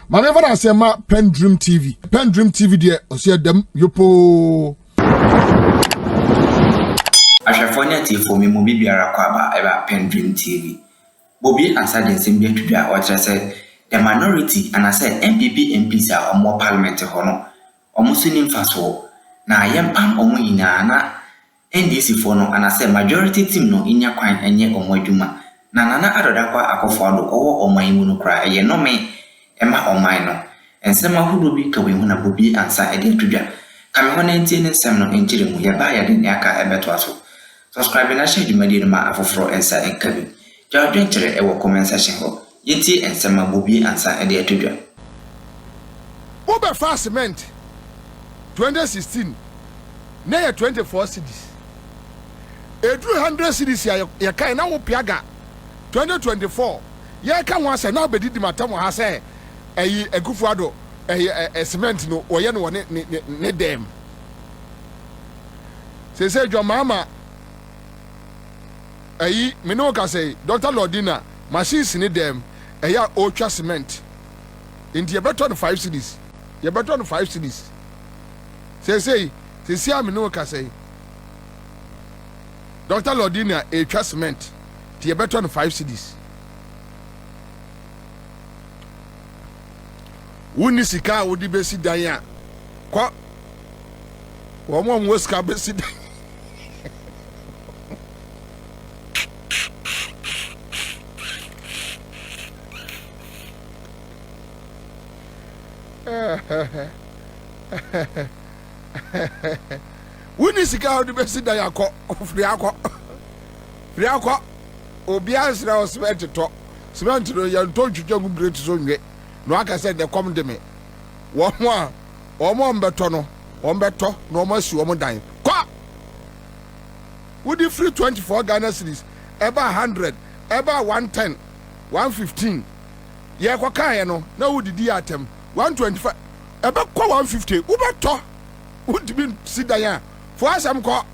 Mame fa na sema PENDREAM TV. PENDREAM TV de osia dem yopo. Ashafone tifo mi mo bibiara kwa ba eba PENDREAM TV. Bobi answer the same bia tudwa what say the minority and I said NPP MPs are more parliament hono. Omo sunim faso na yempam omo ina na NDC for no and I said majority team no inya kwan enye omo adwuma. Na nana adoda kwa akofo ado owo oman mu no kra eye no me ema oman no. Ensema hudo bi ka we hu na bobi answer e de tudwa. Kame ho na ntie ne nsem no enkyere mu ye ba ya de ne aka ebeto aso. Subscribe na share the media ma afoforo ensa enkabi. Jaw dwenchere e wo comment section ho. Yeti ensema bobi ansa e de atodwa. Obe fast cement 2016 na ya 24 cities. Edru 100 cities ya kai na wo piaga 2024 ya ka ho ase na obedidi matam ha se eyi Ekufuado cement no wo ye no ne dem. Se jo mama ayi me no ka say Dr. Lordina machines ni dem eya otwa cement indi ye beto no 5 cities ye beto no 5 cities say me no ka say Dr. Lordina etwa cement ti ye beto no 5 cities woni sika wodi besi dan ya kwa wo mo sika besi dan wuni sika odi besi da yakọ free akọ obi ansra o cement to cement no ya nto twetwa gu great so nwe no aka say de come de me wo mo mbeto no wo mbeto no mo si wo mo dan kwa wudi free 24 Ghana cedis eba 100 eba 110 115 ye kwa kan ye no na wudi di atem 125 ebe kwa 150 ubeto would be sit there for some call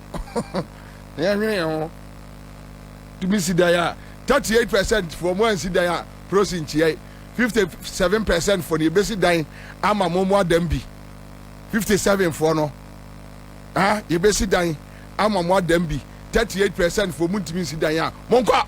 to be sit there 38% for one sit there prosin 57% for the basic dying ama momo dembi 57 for no you basic dying ama mo dembi 38% for muntimi sit there monko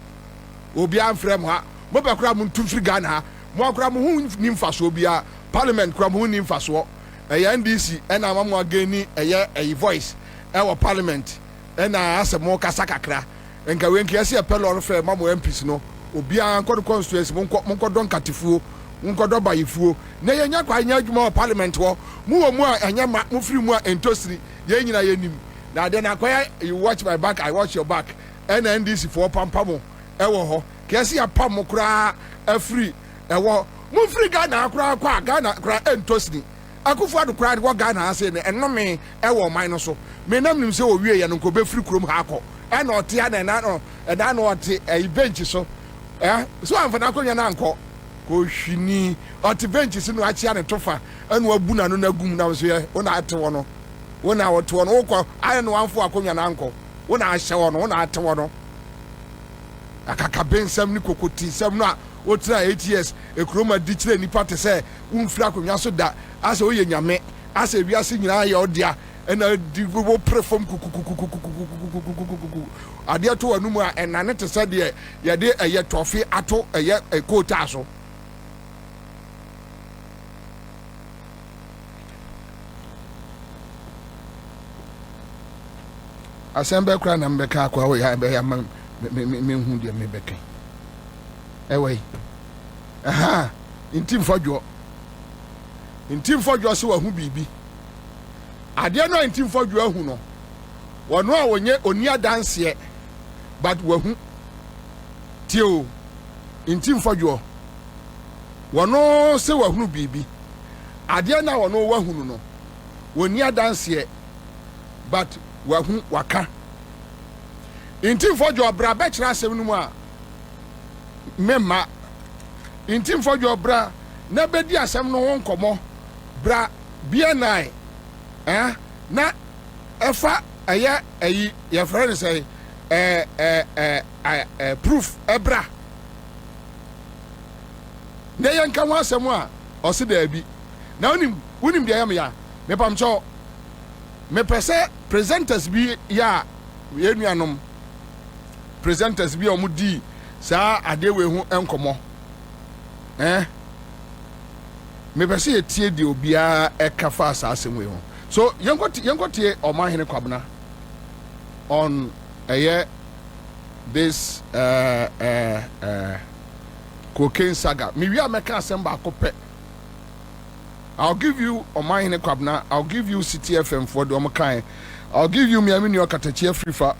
obi am frem ha mo be kra mo tumfri Ghana ha mo kra mo hu nimfa so bia parliament kra mo hu nimfa so NDC ena amamo ageni eye voice ewo parliament ena asemo kasa kakra enka wenki ase pelor fe mamo MPs no obi an kodo constituency monko don katifuo monko do bayifuo na yenya kwa anya adwuma parliament wo mu wo mu anya mu free mu entosiri ye nyina yenim na de na kwa you watch my back I watch your back ena NDC for pampamo ewo ho kesi ya pam kura free ewo mu free Ghana kura kwa Ghana kura entosiri Ekufuado crowd what Ghana say no me ewo man no so me nam nim say owie ye no ko be free krom ha akọ e na otia na no e da no ote e bench so so amfa na akonya na anko ko hwini ote bench so no achia ne tofa enu abu na no na gum na so ye wona ate wo no wona wote wo no ko aye no amfo akonya na anko wona ahye wo no wona ate wo no akaka bensam ni kokoti sam no otra 8 years ekroma di kire nipa te se umfira akonya so da ase oye nyame ase wiase nyina ye odia ena di wo perform adia to anu mu a enane te se de ye de eye tofi ato eye ekota so asembe kra na mbeka akwa wo ya be ya me hu de me beka ewe aha Ntim Fordjour se wa hu bibi ade no Ntim Fordjour ahu no wono a wonye oni adanse but wa hu tio Ntim Fordjour wono se wa hu bibi ade na wono wa hu no woni adanse but wa hu waka Ntim Fordjour bra be kira asem no mu a memma Ntim Fordjour bra na bedi asem no won komo bra BNI na efa ayi your friend say proof ebra na yanka ho asem a ɔsi daabi na wonim deɛ yɛ me pamkyɛw me pɛ presenters bi ya yɛnuanom presenters bi a ɔmo di saa adewe ho nkɔmɔ me pɛ sɛ yɛtie deɛ obiara ɛka fa saa asɛm wei ho so yɛnkɔtie ɔmahene Kwabena on this cocaine saga me wi a mɛka asɛm baako pɛ. I'll give you Omahene Kwabena. I'll give you City FM for the Omakai. I'll give you Miami New York Katachia Frifa.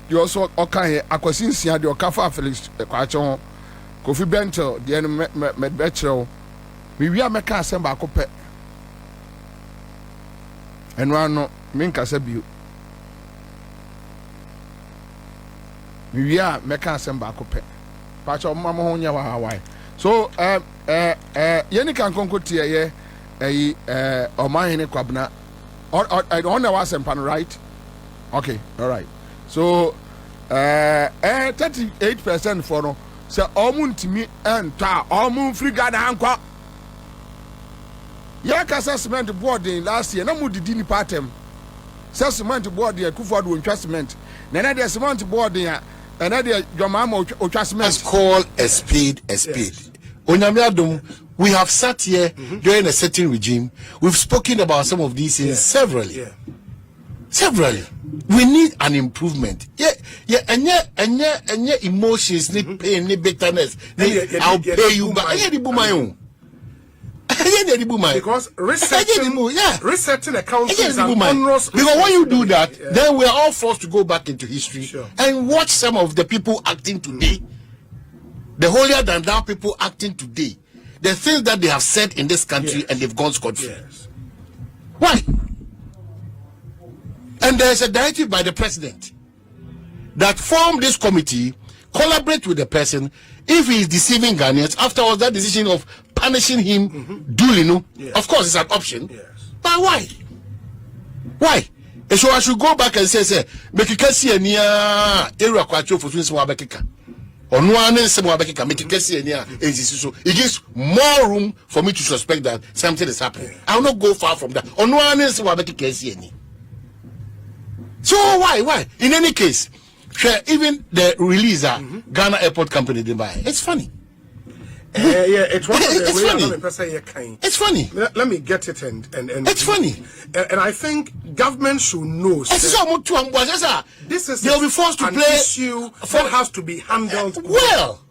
You also Okai Aquasin Sia, the Okafa Felix Quachon, Kofi Bento, the end Medbetro. We are Meka Semba Cope. And Rano Minka Sebu. We are Meka Semba Cope. Pacho Mama Honya Hawaii. So, yeni kan konkoti ye Omahene Kwabena I don't know what's pan right. Okay, all right. So 38% for no say omuntimi enta omun free Ghana hankwa. Ya kasa cement board last year na mu didi ni patem. Say cement board ye Kuford wontwa cement. Na na cement board ya na de Mahama otwa cement. Let's call a spade a spade. Onyamiadum, we have sat here during a certain regime. We've spoken about some of these things severally. Severally. We need an improvement. And yet emotions need pain, need bitterness. I'll pay you back. Because resetting accounts is an onerous. Because when you do that, then we're all forced to go back into history and watch some of the people acting today. The holier than thou people acting today, the things that they have said in this country and they've gone scot-free. Why? And there's a directive by the president that form this committee, collaborate with the person. If he is deceiving Ghanaians, afterwards that decision of punishing him duly, of course it's an option. But why? Why? And so I should go back and say, make you can see any area kwacho for swing swabekika. It gives more room for me to suspect that something is happening. I will not go far from that. So why? In any case, even the release Ghana Airport Company didn't buy. It's funny. It's one of the It's funny. Let me get it and it's funny. And I think government should know this is they'll be forced to an play issue that has to be handled well.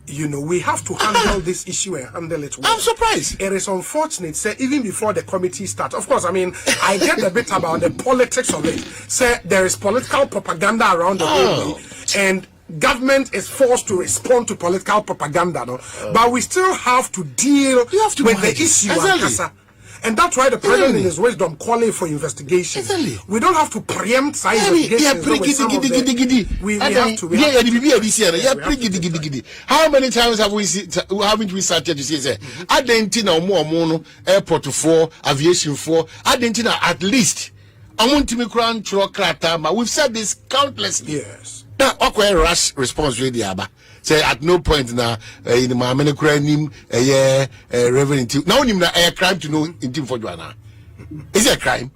You know, we have to handle this issue and handle it well. I'm surprised. It is unfortunate, say, even before the committee starts. Of course, I mean, I get a bit about the politics of it. Say, there is political propaganda around the whole way, and government is forced to respond to political propaganda, but we still have to deal with the issue. And that's why the president in his wisdom calling for investigation. We don't have to preempt science investigations. We have to. How many times haven't we sat here to say, Argentina more airport 4, aviation 4, Argentina at least. We've said this countlessly. Yes. Now, okay, rush response really aba. Say at no point now in the Mahama crime Reverend Ntim. Now him na a crime to know Ntim Fordjour now. Is it a crime?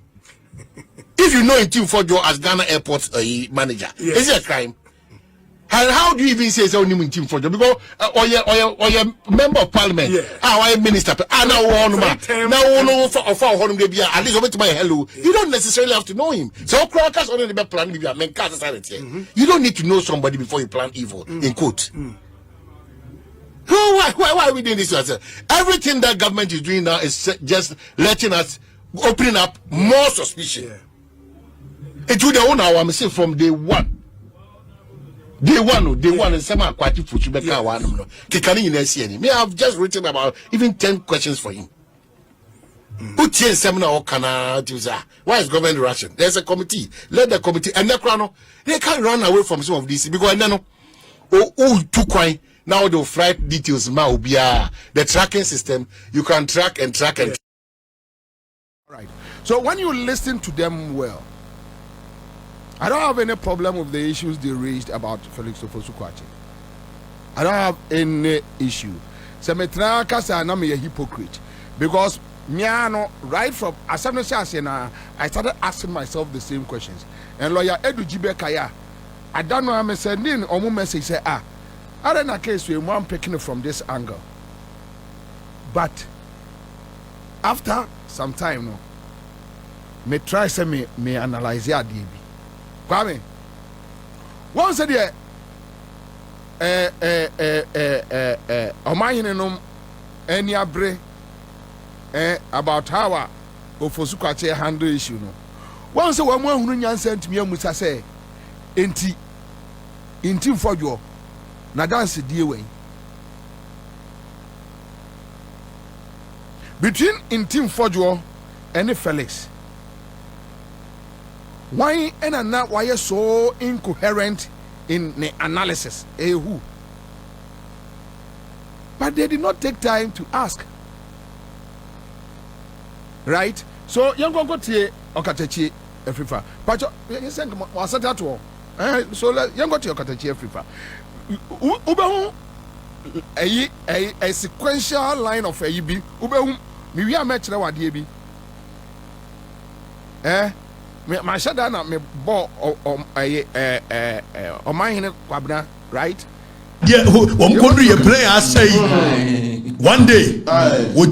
If you know Ntim Fordjour as Ghana Airport manager, is it a crime? And how do you even say so Ntim Fordjour? Because or your member of parliament, or minister, now at least over to my hello. You don't necessarily have to know him. So Crocus only the plan with your men you don't need to know somebody before you plan evil in quote. Why are we doing this to ourselves? Everything that government is doing now is just letting us opening up more suspicion. It would own our mistake from day one. Day one, and some are quite foot. Me, I've just written about even 10 questions for him. Put here seminar why is government rushing? There's a committee. Let the committee and the crown they can't run away from some of these because now they'll flight details the tracking system you can track and right. So when you listen to them well, I don't have any problem with the issues they raised about Felix Ofosu-Kwakye. I don't have any issue. Se metra kasa na me a hypocrite because me ano right from asem no say na I started asking myself the same questions. And lawyer Edu Jibe Kaya I don't know how me sending omo message say I don't know case we one picking it from this angle. But after some time no me try say me analyze ya DB. Kwame once there omanyenom any abre about how ofosu kwache handle issue no once we mo ahunu nyansa ntimi amusa say enti Fordjour na dance die wey between Ntim Fordjour and Felix. Why and not why you so incoherent in the analysis? Who? But they did not take time to ask. Right? So young go to Okatechi Afrifa. But you send was that all. So young go to Okatechi Afrifa. Ubehu a sequential line of a bi Ubehu mi wi ametre wade bi. My shada na me bo omahene kwabna, right? Yeah, won't you play I say one day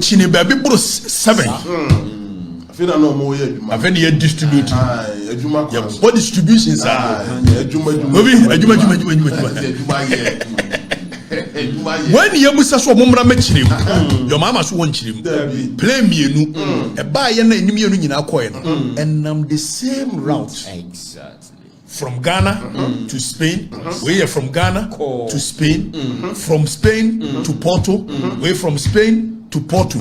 chini baby bro 7. I feel no more yet. I feel you distribute. What distributions are? When you must so mumra mechirim, your mama so one chirim. Play me nu a buy and in our coin and the same route. Exactly. From Ghana to Spain, we are from Ghana to Spain, from Spain to Porto, we from Spain to Porto,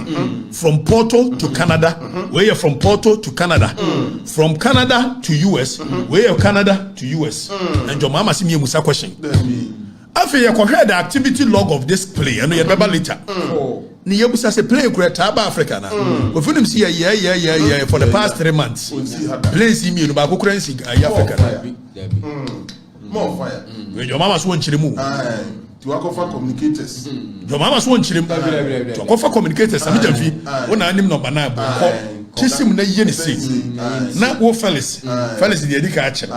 from Porto to Canada, we are from Porto to Canada, from Canada to US, we are Canada to US. And your mama see me musa question. After you compare the activity log of this play, and you remember later. Ni yebusa say play great Africa na. We feel him see yeah for the past 3 months. Play see me no ba currency Africa. More fire. When your mama so nchire mu. To offer communicators. Your mama so nchire mu. To offer communicators am jafi. Wona anim number na bo. Chisim na ye ne say. Na wo Felix dey edika ache.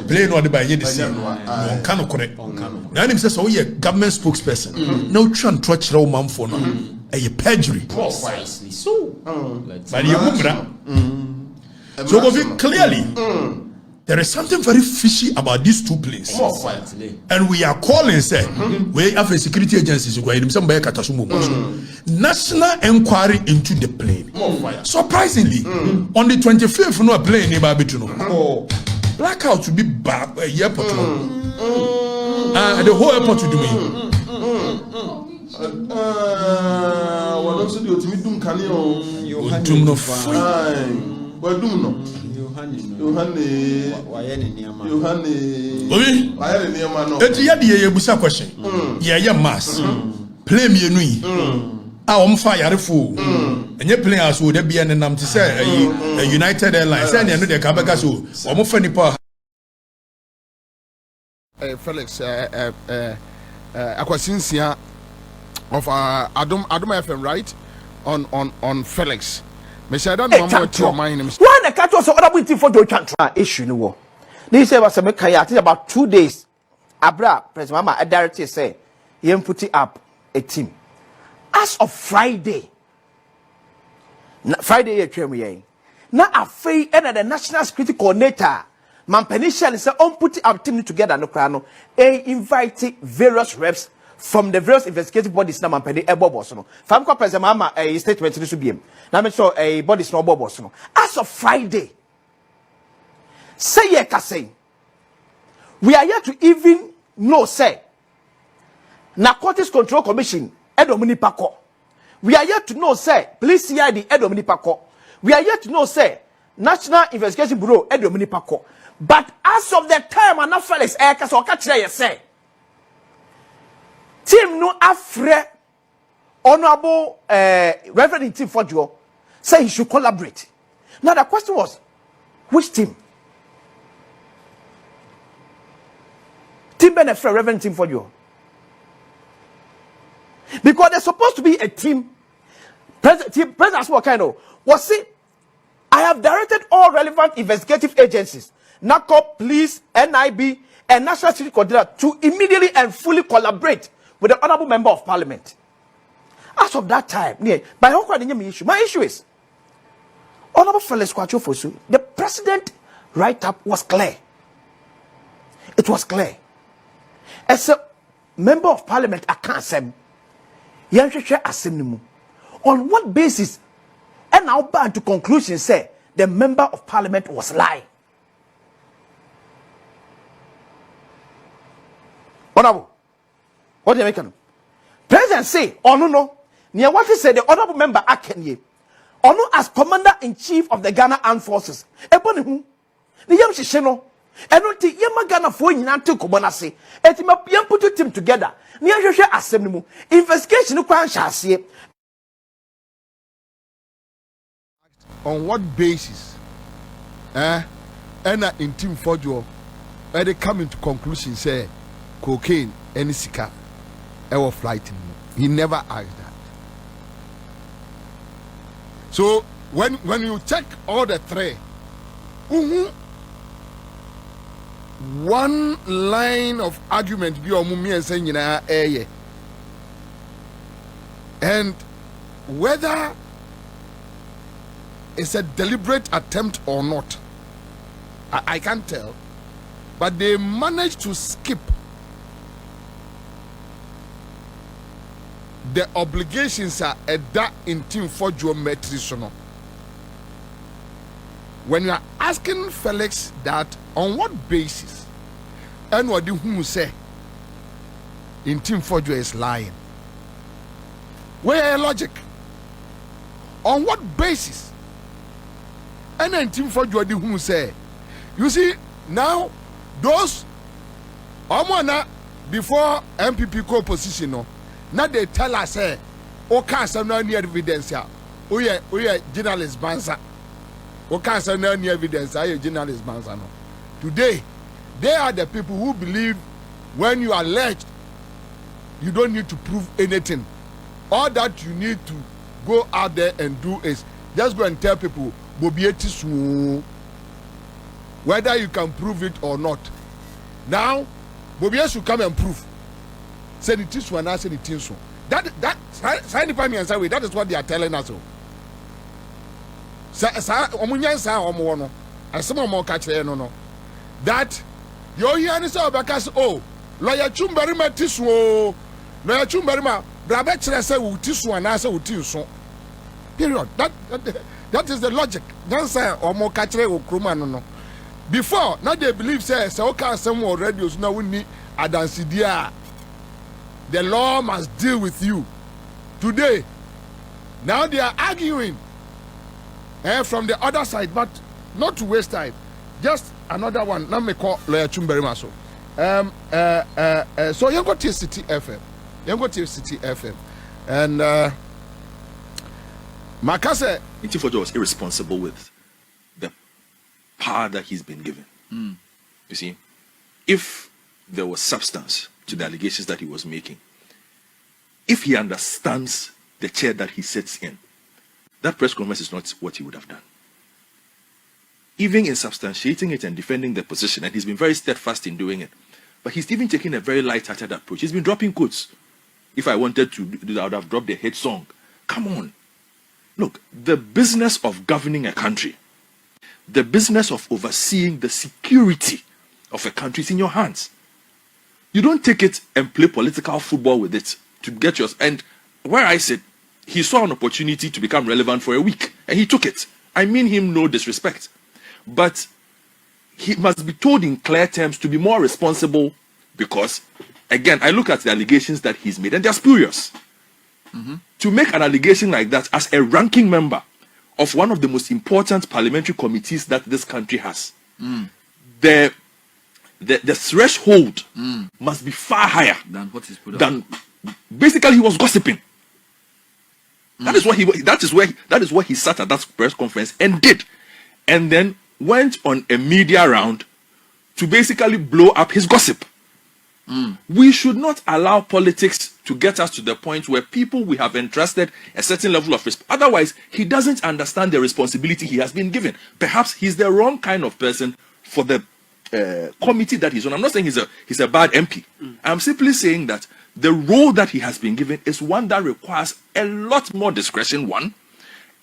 Play no dey by ye dey say. No kan correct. Na anim say so ye government spokesperson. No tran to kire wo manfo no. A perjury. Precisely so. But you so clearly. There is something very fishy about these two places. And we are calling, say, we have a security agency, national inquiry into the plane. Surprisingly, on the 25th, no plane in Babituno. Blackout to be back airport. The whole airport to do me. Question. Yeah, mass. Play me nui. I'm fire fool. And you play us would be an to say a United Airlines. And you know the Kabakasu. Or more funny power. Felix, Aquacincia of Adam FM, right? On Felix. Me say that mama to your mind. Why the catch was other waiting for the issue no war. This say was a make about 2 days. Abra President Mahama Dïrty say he put it up a team. As of Friday you came here. Now afei and the national security coordinator Mampenishal say on put it up team together no krano. Invite various reps from the various investigative bodies na Mampeni boss no. Fam ko President Mahama statement this will be him. Now make sure bodies no boss no. As of Friday, say ye ka say we are yet to even know say Narcotics Control Commission edomuni pako. We are yet to know say police CID edomuni pako. We are yet to know say National Investigation Bureau edomuni pako. But as of the time and Felix ka so ka kire ye say team no afre honorable Reverend Ntim Fordjour say he should collaborate. Now the question was, which team? Team benefit Reverend Ntim Fordjour. Because there's supposed to be a team. President Asmo was it? I have directed all relevant investigative agencies, NACOP, police, NIB, and National Security Coordinator to immediately and fully collaborate with the Honorable Member of Parliament. As of that time, my issue is, Honorable Felix Kwacho Fosu, the president write-up was clear. It was clear. As a Member of Parliament, I can't say, on what basis? And now back to conclusion say the Member of Parliament was lying. Honorable, what do you make? President say, oh no, near what he said, the honorable member Akenye, or no as Commander-in-Chief of the Ghana Armed Forces. Upon whom the young Shisheno, and not the Yama Ghana for you not to Kobanasi, and Tim put your team together. Near your assembly, investigation no crime shall see. On what basis? And in Ntim Fordjour, they come into conclusion say cocaine and sika ever flight. He never asked that. So when you check all the three, one line of argument be omumi and saying and whether it's a deliberate attempt or not, I can't tell, but they managed to skip the obligations are at that in Ntim Fordjour metrisono. When you are asking Felix that on what basis and what do who say Ntim Fordjour is lying, where logic? On what basis? And Ntim Fordjour do who say, you see now those before NPP co-position no. Now they tell us, oh, can't say no any evidence. Oh, yeah, journalist Banza. Oh, can't say no any evidence. I journalist Banza. No. Today, they are the people who believe when you are alleged, you don't need to prove anything. All that you need to go out there and do is just go and tell people, whether you can prove it or not. Now, Bobia should come and prove. Send it this one, I send it this one. That is what they are telling us. That you hear this because lawyer Chumberima Tiswo, lawyer Chumberima, Brabetcher say Tisu and I say Tisu. Period. That is the logic. Don't say or more catcher or Krumano. Before, now they believe says okay, some more radios now we need Adansidia. The law must deal with you. Today, now they are arguing from the other side, but not to waste time. Just another one. Now me call lawyer Chumberimaso. So you go to City FM. You go to City FM. And Makase Ntim Fordjour was irresponsible with the power that he's been given. You see, if there was substance to the allegations that he was making, if he understands the chair that he sits in, that press conference is not what he would have done. Even in substantiating it and defending the position, and he's been very steadfast in doing it, but he's even taking a very light-hearted approach. He's been dropping quotes. If I wanted to do that, I would have dropped the hit song. Come on. Look, the business of governing a country, the business of overseeing the security of a country is in your hands. You don't take it and play political football with it to get yours. And where I said, he saw an opportunity to become relevant for a week, and he took it. I mean him no disrespect. But he must be told in clear terms to be more responsible because, again, I look at the allegations that he's made, and they're spurious. To make an allegation like that as a ranking member of one of the most important parliamentary committees that this country has, the threshold must be far higher than what is put up. Than basically he was gossiping. That is what he sat at that press conference and did, and then went on a media round to basically blow up his gossip. We should not allow politics to get us to the point where people we have entrusted a certain level of respect. Otherwise, he doesn't understand the responsibility he has been given. Perhaps he's the wrong kind of person for the committee that he's on. I'm not saying he's a bad MP. I'm simply saying that the role that he has been given is one that requires a lot more discretion,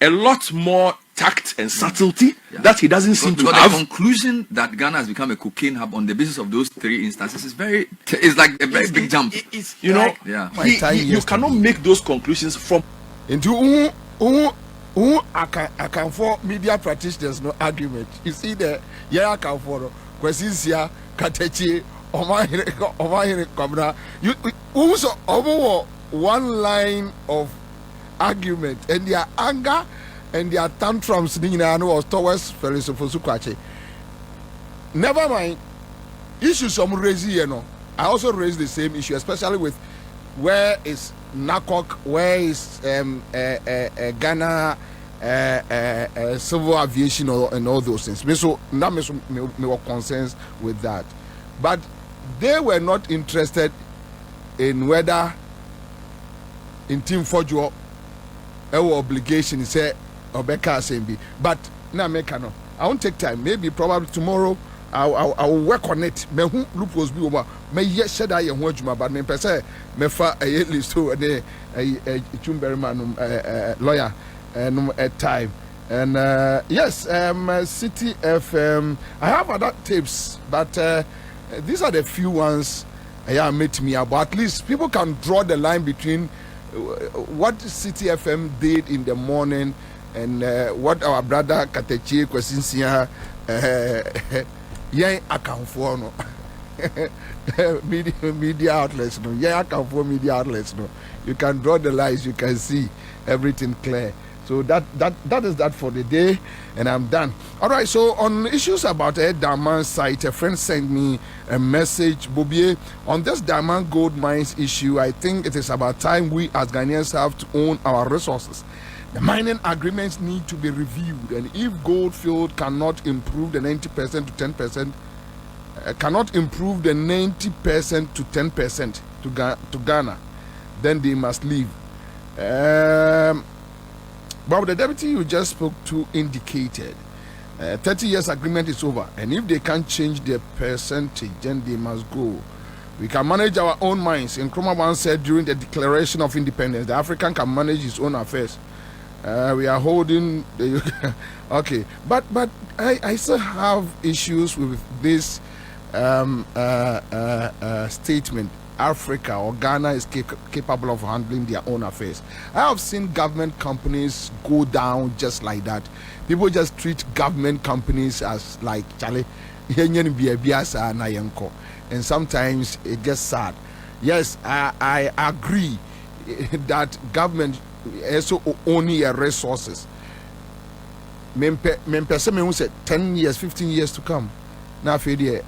a lot more tact and subtlety that he doesn't seem to have. The conclusion that Ghana has become a cocaine hub on the basis of those 3 instances is it's like a very big jump. You cannot make those conclusions from. Into I can for media practitioners no argument. You see the I can for questions here Katechi Omahire Kobra. You also over one line of argument and their anger and their tantrums was towards Felicity Kwache. Never mind issues some raising, I also raised the same issue, especially with where is NACOC, where is Ghana civil aviation and all those things. So that makes me were concerns with that. But they were not interested in whether in Ntim Fordjour our obligation is say Obeka Assembly. But now I won't take time. Maybe probably tomorrow I will work on it. Me who loopholes be over. Me yet said I am watching but me per se me fa a list to a Chumberman lawyer and at time. And yes, City FM. I have other tapes, but these are the few ones I met me about. At least people can draw the line between what City FM did in the morning and what our brother Katechi Kwasinsia account for no media outlets no account for media outlets no. You can draw the lines, you can see everything clear. So that is that for the day, and I'm done. All right. So on issues about a diamond site, a friend sent me a message, Bobie, on this diamond gold mines issue. I think it is about time we as Ghanaians have to own our resources. The mining agreements need to be reviewed, and if Goldfield cannot improve the 90% to 10%, cannot improve the 90% to 10% to Ghana, then they must leave. But the deputy you just spoke to indicated 30 years agreement is over, and if they can't change their percentage, then they must go. We can manage our own mines. Nkrumah once said during the Declaration of Independence, the African can manage his own affairs. We are holding the okay, but I still have issues with this statement. Africa or Ghana is capable of handling their own affairs. I have seen government companies go down just like that. People just treat government companies as like Charlie, and sometimes it gets sad. Yes, I agree that government also own their resources. Mempe said 10 years, 15 years to come. Now, yes,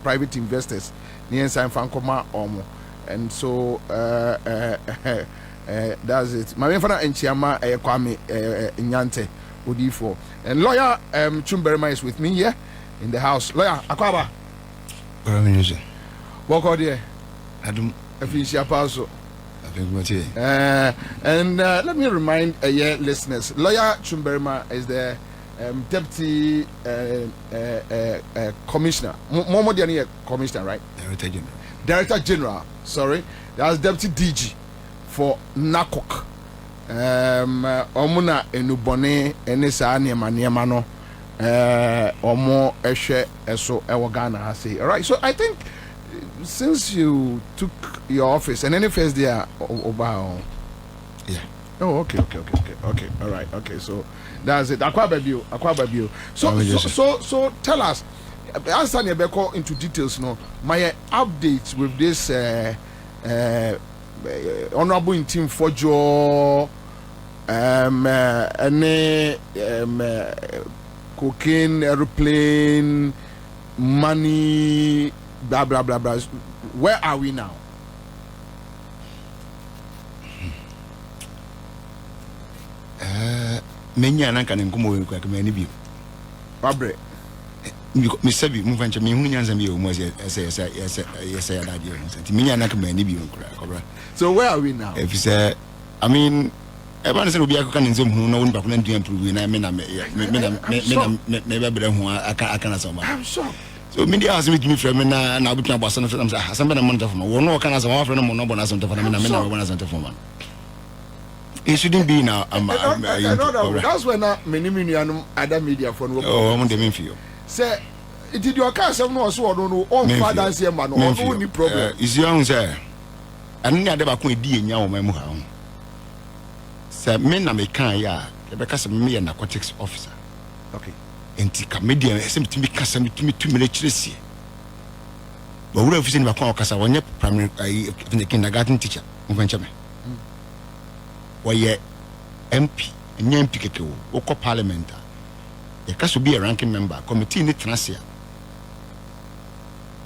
private investors and so that's it. My friend and Chiama Kwame Nyante Udifo and lawyer Chumberma is with me here in the house. Lawyer Akwaba. Walk out here. Adam Efisia Paso. And let me remind listeners, lawyer Chumberma is the deputy commissioner, more than a commissioner, right? Director General. Sorry, that's deputy DG for NACOC. Omuna enubone enisa niema no. Omo eshe eso ewo Ghana has say. All right. So I think since you took your office and any first there about. Yeah. Oh, okay. All right. Okay. So that's it. Aquababio. So tell us. As I go into details, no. My updates with this honorable Ntim Fordjour, cocaine, aeroplane, money, blah blah blah blah. Where are we now? Many are not going to come over. Babre. me say bi move and me hu nyanza bi o mo yes that year me nyanna ka mani bi okra. So where are we now? If you say I mean everyone say obi akaka nzem hu na won ba ko na ndu improve na me be hu aka na so ma. I'm sure. So media has with me from na obi about so I'm say asamba na monitor from won no kana so wa friend mo no bona so for na me na bona so for man. It shouldn't be now. That's when many million other media for no. Oh, I'm on the main for you. Say, it did your car some no so no on father's here man no any problem. Is young sir. And near the back with D nya o memu ha. Sir, men na me kan ya, e be kasa me a narcotics officer. Okay. Enti ka media sem timi kasa me timi 2 minutes chiresi. But we officer ni ba kon kasa wonye primary kindergarten teacher. Mo venture me. Why MP, MP keke wo parliament a kaso be a ranking member committee ni trasia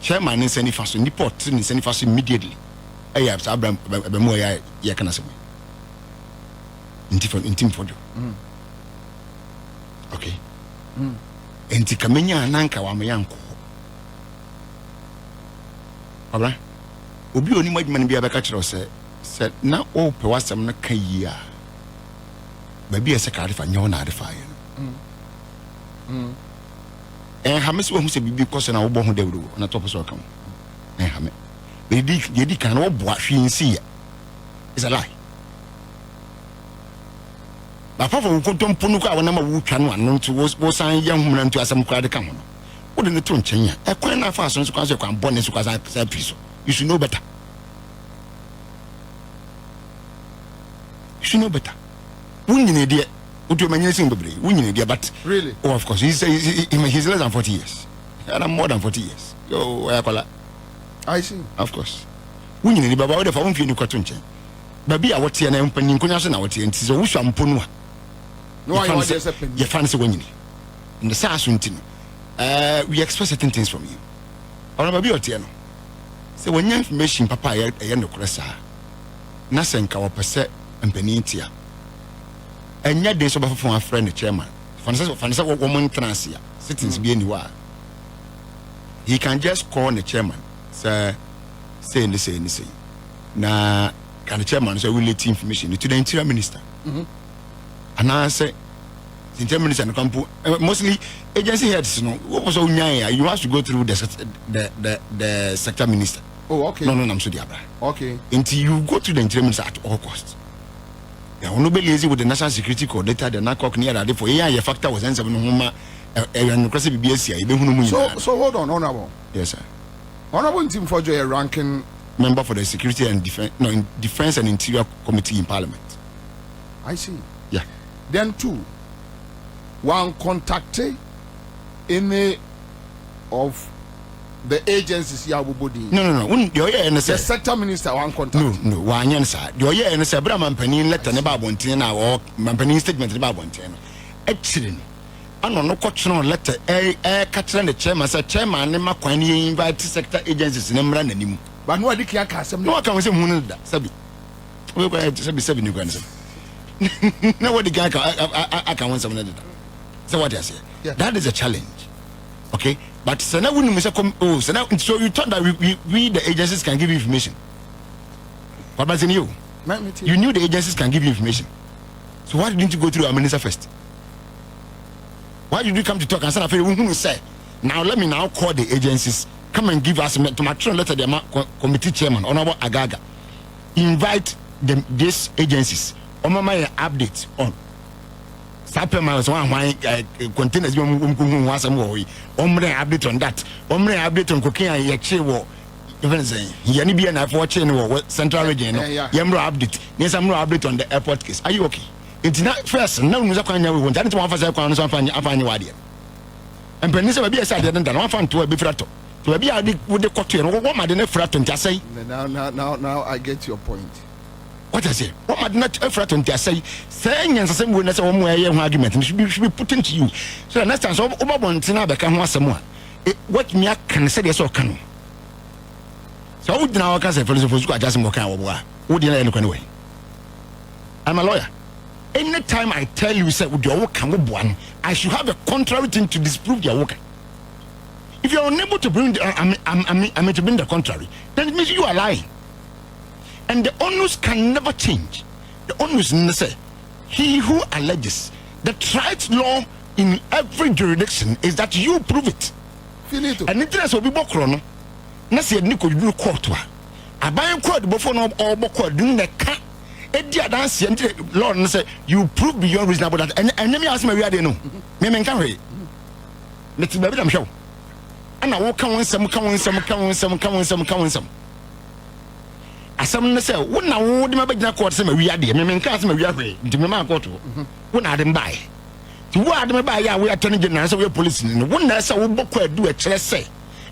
chairman ni send faso ni port ni send faso immediately Abraham abemo ya kana sema Ntim Fordjour okay enti kamenya nanka wa me yanko abra obi oni madwuma ni bia beka kire se said na o pe wasam na kan yi a ba bia se ka refa nyawo na refa ye ha me so hu se bibi ko se na wo bo hu dawro na top so kan ha me be di kan wo bo ahwe nsi ya is a lie ba fa wo kontom punu ko a wona ma wo twa no anu nto wo san ya hu na nto asam kra de kan ho no wo de ne to nchen ya e kwan na fa so kwa so kwan bonne so kwa sa piso you should know better. You should know better. Wunyine dia, utu manyesi mbebre. Wunyine dia, but really, oh of course, he's less than 40 years. And I'm more than 40 years. Yo, I see. Of course. Wunyine dia, baba, odefa wumfi ni kwa tunche. Babi ya wati ya na mpani nkunya so na wati ya ntizo usha mponua. No, I want to pen. You fancy wunyine. In the saa suntino. We expect certain things from you. Ona babi wati ya no. Se wanya information papa ya no kuresa. Nasa nka wapese mpanitia enya de so ba fofo afre ne chairman fanisa woman transia sittings be anywhere he can just call the chairman say na can the chairman so will let information to the interior minister and I say the interior minister no come mostly agency heads no what was you have to go through the sector minister. Oh, okay. No, I'm so diabra. Okay. Until you go to the interior minister at all costs. Yeah, we no be lazy with the national security coordinator, the NACOC near that for your factor was answer no homa and BBS you be hunu. So hold on, honorable. Yes, sir. Honorable Ntim Fordjour a ranking member for the security and defense and interior committee in parliament. I see. Yeah. Then two, one contacted any of the agencies ya body. No. The sector minister one contact. No. One answer. The answer. Bra mampani letter ne ba bonten na or mampani statement ne ba bonten. Actually, ano no kwatro letter catch the chairman say chairman ne makwan ne invite sector agencies ne mra nanim. But no adi kia ka asem. No kan say hu da sabi. We go sabi ni kwan say. Na what the guy can want some that. So what I say? Yeah. That is a challenge. Okay? But so now so you thought that we the agencies can give you information. What about you? You knew the agencies can give you information. So why didn't you go through our minister first? Why did you come to talk and say, now let me now call the agencies, come and give us to my letter the committee chairman, Honorable Agaga. Invite these agencies. My update on Sapema was one containers update on that. Update on cocaine yache even saying Yanibia and for chain central region. Yamro update. Yes, I'm no update on the airport case. Are you okay? It's not first, no Zakanya we want to offer Zapani. And Penisa be a side and one fan to a bifrato. To be a with the cocktail, what might the fraton just say? Now I get your point. What I say? What might not effort on say? Saying and some way, argument should be put into you. So the next time, so Obamontina become once more. What me can say is so can. So I would now can say for the just more kind of would you look away? I'm a lawyer. Any time I tell you, say, with your work, I should have a contrary thing to disprove your work. If you are unable to bring to bring the contrary, then it means you are lying. And the onus can never change. The onus is say, he who alleges the right law in every jurisdiction is that you prove it. Finito. And it is what we book chrono. Na say Nico you court wa. Aban court before no or court doing the cat. Edia dance and law and say you prove beyond reasonable that and let me ask me where they know. Me men can read. Let's be them show. And I walk on some. Asam say wo na wo de mabagina court say me wia de me men kan say me wia hwe nti me ma court wo na de mbae ti wo ade me bae ya we attorney general say we police ni wo na say wo bokọ adu e kire say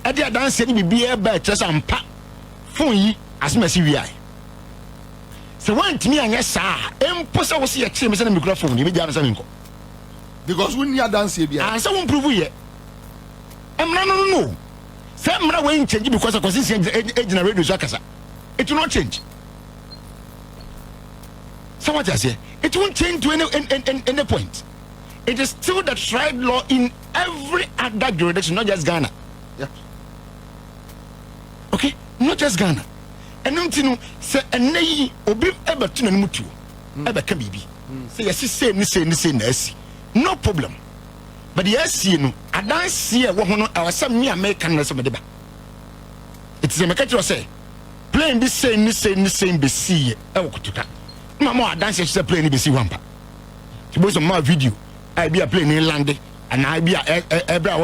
e de adanse ni bibia ba kire say ampa fon yi asema si wia se wantimi anya saa empo say wo se ye kire me say na microphone ni me ja na say nko because we need dance bia say wo prove ye emra no say emra we change because of consistency ejina radio so akasa. It will not change. So what I say? It won't change to any point. It is still the tried law in every other jurisdiction, not just Ghana. Yeah. Okay? Not just Ghana. And nothing say and nay obi ever tuna mutu. Ever can be. Say yes, say no problem. But yes, you know, I don't see a woman or some near American. It's a mechanical say. Playing this same be see e wokutuka mama dance she play ni be see wampa ti boys on my video I be playing in land and I be ebra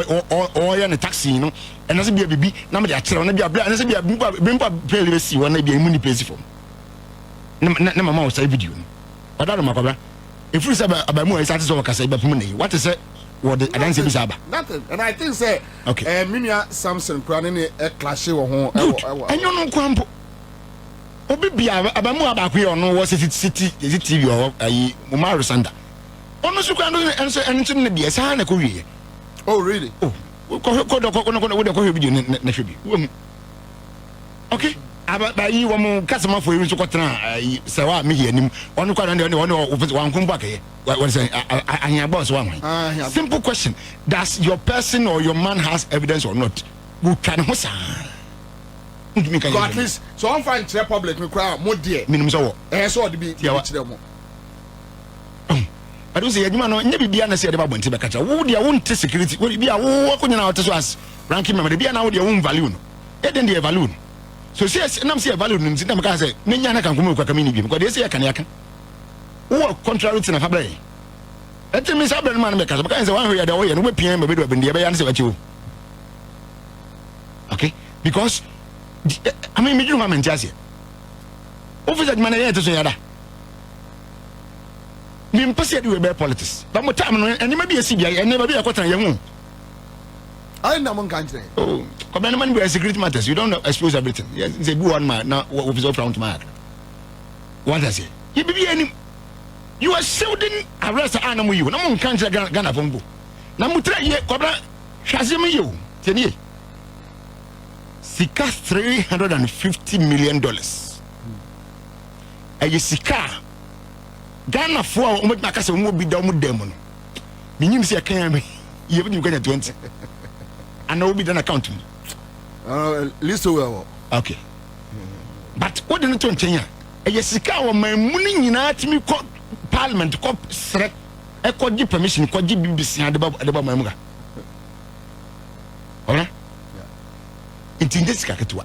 or ya na taxi no and as be bibi na me dey akere na be abra and as be bimpa play be see one na be mu ni place for na mama o say video no odaro makobra if you say abamu is satisfied ka say be pum na what is say what the dance be say aba nothing and I think say okay minia Samson Prane ni e clash wo ho enyo no kwampo obi bia abamu abakwe ono wo city TV o ayi Umaru Sanda ono su kwando enso ne bia sa na ko wie oh really oh ko video na hwebi okay aba yi wo mo kasama fo yi so kwotena ayi se wa me hi anim ono kwa na ono wan kumbu akaye what say anya boss one simple question, does your person or your man has evidence or not? We can hosa. So at least so I'm fine to public me cry more dear minimum so so the be them. I don't say you know never be an say about when to catch a wood your own security will be a walk on out to us ranking member be an out your own value it then the value so says and I'm say value in them can say Nanyana can come community because they say I can who contrary to the fabric. Let me say man because because one way the way and we PM be do be dey answer what you okay because I mean me do am ntiase officer man here to so yada me mpase dey we be politics but mo time no and me be CBI and never be a quarter yan hu I na mon country oh come man be security matters you don't expose everything yes say be one man now officer from to mark what I say you be any you are shielding arrest animal you na mon country Ghana bombo na mutra ye kobra hwase me you tenie sika $350 million ayi sika Ghana fo a o ma kasa mo bi da mo dem no minyim se kan me ye bi Ghana 20 and no be done account me listen well okay but what do you to nchen ya ayi sika o ma mu ni nyina timi ko parliament ko srek e ko gi permission ko gi BBC ade ba ma mu ga ora intendesika ketwa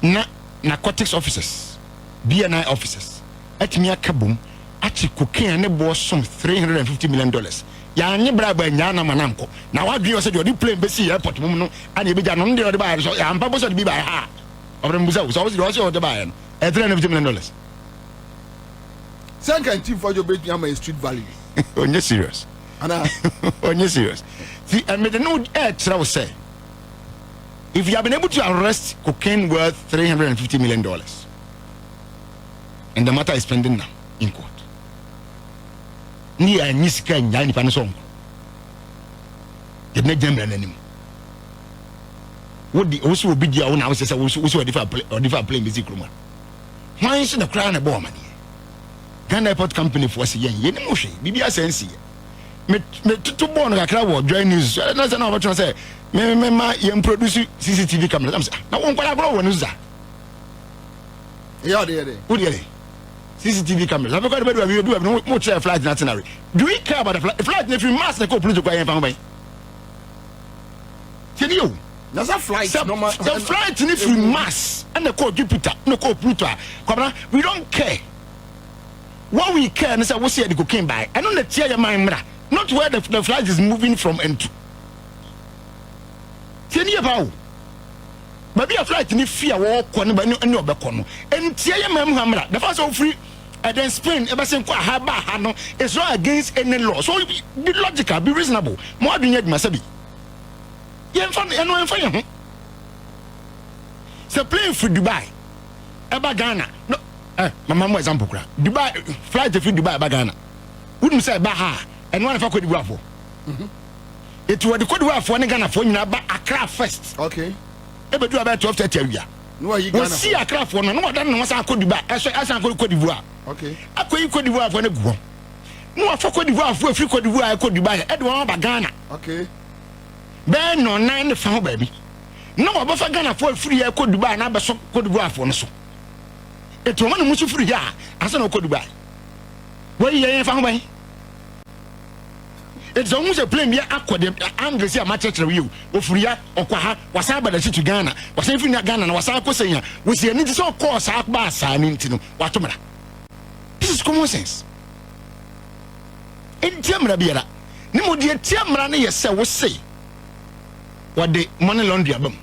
na narcotics officers BNI officers atimi akabum achi cocaine ne bo som $350 million ya nye braba nya na mananko na wadwe o se de plane be si airport mum no ani be ja no de o de ba so ya ampa bo so de bi ba ha obere mbusa so o de ba no $350 million Säck and Ntim Fordjour bet me street value onye serious ana onye serious see I made no try say if you have been able to arrest cocaine worth $350 million, and the matter is pending now in court, ni nisika nyani panisong. The next general anymore. What the also be the own house also a different play music room. Why is the crown a bomb? Ghana Airport Company for us yen moshi, BBS NC. me to born kakra wo join news na say na o say me ma yem produce CCTV cameras am say na won kwala bro won za yeah there who there CCTV cameras I forgot about we do no try flight na itinerary do we care about the flight if you mass na ko police ko yen fa ban tell you that's a flight normal the flight if you mass and the call Jupiter no call Pluto kwabra we don't care what we care is that we see the cocaine by I don't let tear your mind not where the flight is moving from and to tell you about maybe a flight in fear walk on any other corner and tear your mind the first of free and then Spain ever since no it's not against any law so be logical be reasonable more than yet masabi yen fan eno en fan so plane for Dubai eba Ghana no mama mo example kra Dubai flight to Dubai eba Ghana wouldn't say ba ha eno an fa Cote d'Ivoire fo it wo the Cote d'Ivoire fo ne Ghana fo nyina ba Accra first okay ebe do about 12:30 awia no yi Ghana si Accra fo no wadan no sa Cote d'Ivoire asan Cote d'Ivoire okay akoyi Cote d'Ivoire fo ne guo no afa Cote d'Ivoire fo afri Cote d'Ivoire Cote d'Ivoire e do ba Ghana okay ben no nine fa baby no obafa Ghana for free ya Cote d'Ivoire na be so Cote d'Ivoire for no so eto man mu so free ya asa na Cote d'Ivoire we ye fa ho ban it's almost a plane ya akode angle see ma chechere we o free ya okwa ha wasa ba da to Ghana wasa free na Ghana na wasa ko senya we see ani so course akba asa ni ntino watomra this is common sense entiamra biara ni mo de entiamra na yese wo say what the money laundry abam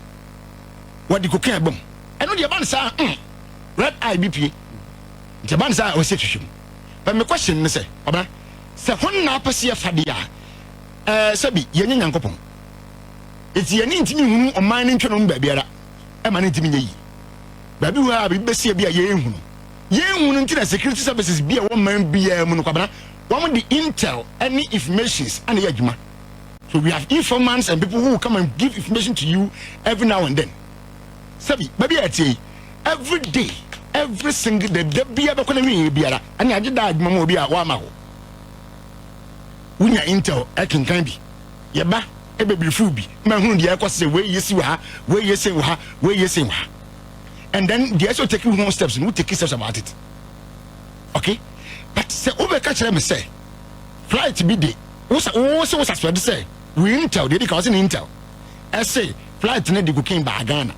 what the cocaine abam and no the ban say red eye bp the ban say o say twhwem but my question is say oba say hon na apase ya fade ya sabi yenye nyankopon eti ye ni ntimi hunu o man ni ntwe no ba biara e ma ni ntimi nyi ba bi wa bi besia bia ye hunu ntina security services bia wo man bia mu no kwabana wo the intel any informations and ya adwuma. So we have informants and people who will come and give information to you every now and then. Sabi, baby, I say every day, every single day, there be a economy biara, and I did that mama be a wamaho. When you intel, I can be. Yaba, a baby fruby, my home, the echo say, where you see her, where you say her, where you say her. And then the also taking more steps and we take steps about it. Okay? But say over catch them say, flight be day. What's to say? We intel, they cause an intel. I say, flight to the cocaine by Ghana.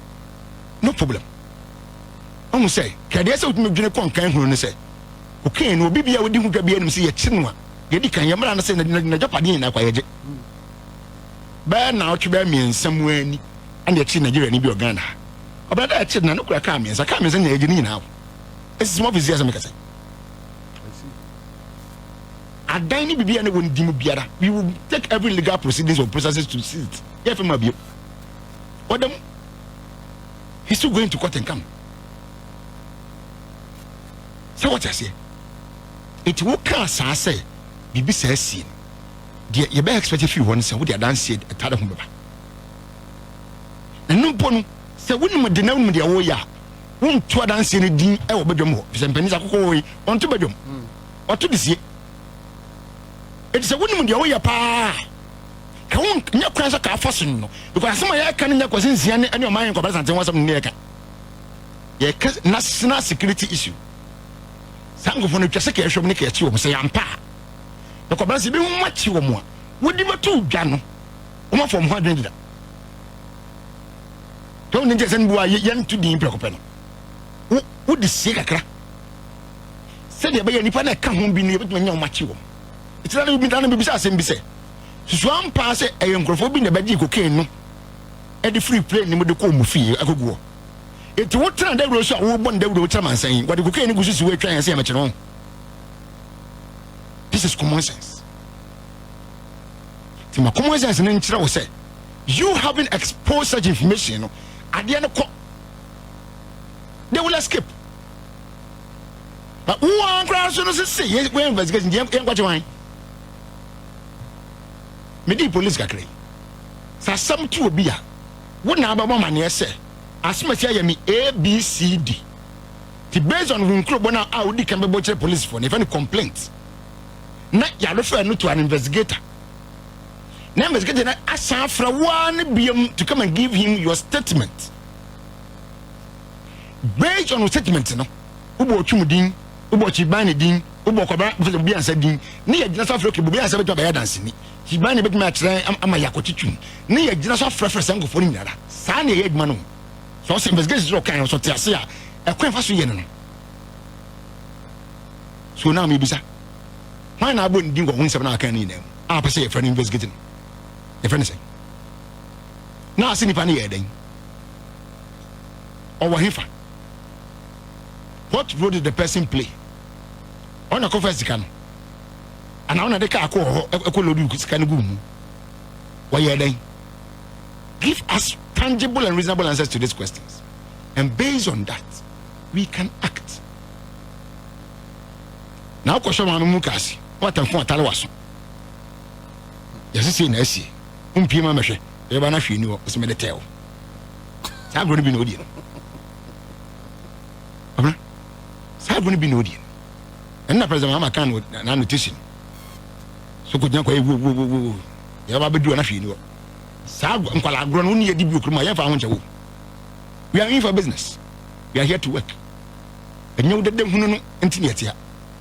No problem. I'm say, can they say to me, Junipon can who say, okay, no baby, I would do be able to see a chinwa. Get can you understand the Japanese? But now to bear me in somewhere and the chin Nigeria and your Ghana. About that chin, no crack comments. I can't in the agent now. It's more busy as I say. A dining baby and when Dimu Biara, we will take every legal proceedings or processes to see it. Yeah, from my view. What them? He's still going to court and come. So what I say? It will cast I say, Bibi says sin. Dear, you better expect if you want to say what you done said at Tadahumba. And no bono, say, when you deny me the oya, won't to dance in a dean or bedroom, some pennies are going on to bedroom or to this year. It's a woman the way pa. Come on, crash a car fasten because some I can in was in and your mind comparison was some near. Yeah, national security issue. Some of the Jessica should make a you say I'm pa. The comparison be much you more. Would you two Jano? One from 100. Don't just send boy young to the improper. Who the Secrët? Said the baby Nippon come home being able to know much you. It's not even done besides him. So one pass a young crofobin the bad cocaine. At the free plane, you would call fee. I could go. It's what time they were so one day with someone saying, but the cocaine goes away trying to say much wrong. This is common sense. To my common sense and intro will say, you haven't exposed such information at the end of court. They will escape. But who are crowds to say, yes, we're investigating what you want. Medi police kakre sa sam tu obi a wo na aba mama ne ese asema tia yemi ABCD ti based on who club na odi kan be police for if any complaint na ya refer no to an investigator Numbers get an asa from one BM to come and give him your statement. Based on your statement, no. Ubo chumudin, ubo chibani din, ubo kwabra bi ansa din. Ni ya gina so afro ke bi ansa beto ba dance ni. Chibani bet ma kire ama yakotitu. Ni ya gina so afro sango fo ni nyara. Sa na ye adwuma no. So se investigation so kan so tiase a ekwan fa so ye no. So now me bisa. Why na bo ndin go hun se na kan ni na. Ah pese ye friend investigating. Ye friend say. Na asini pa ni ye den. Owo hefa. What role did the person play? On a conference can. And on a car call why are they? Give us tangible and reasonable answers to these questions. And based on that, we can act. Now, question Mukasi, what I'm for Talawaso. Yes, it's in SC. Pima Meshe, Evana Fino, as made a tale. I'm going to be no deal. I'm going to be no deal. And na president Mahama can with an annotation. So could not go. You have a bit of a fee. Sab and Qualagron only a debut. We are in for business. We are here to work. And you that them intimate.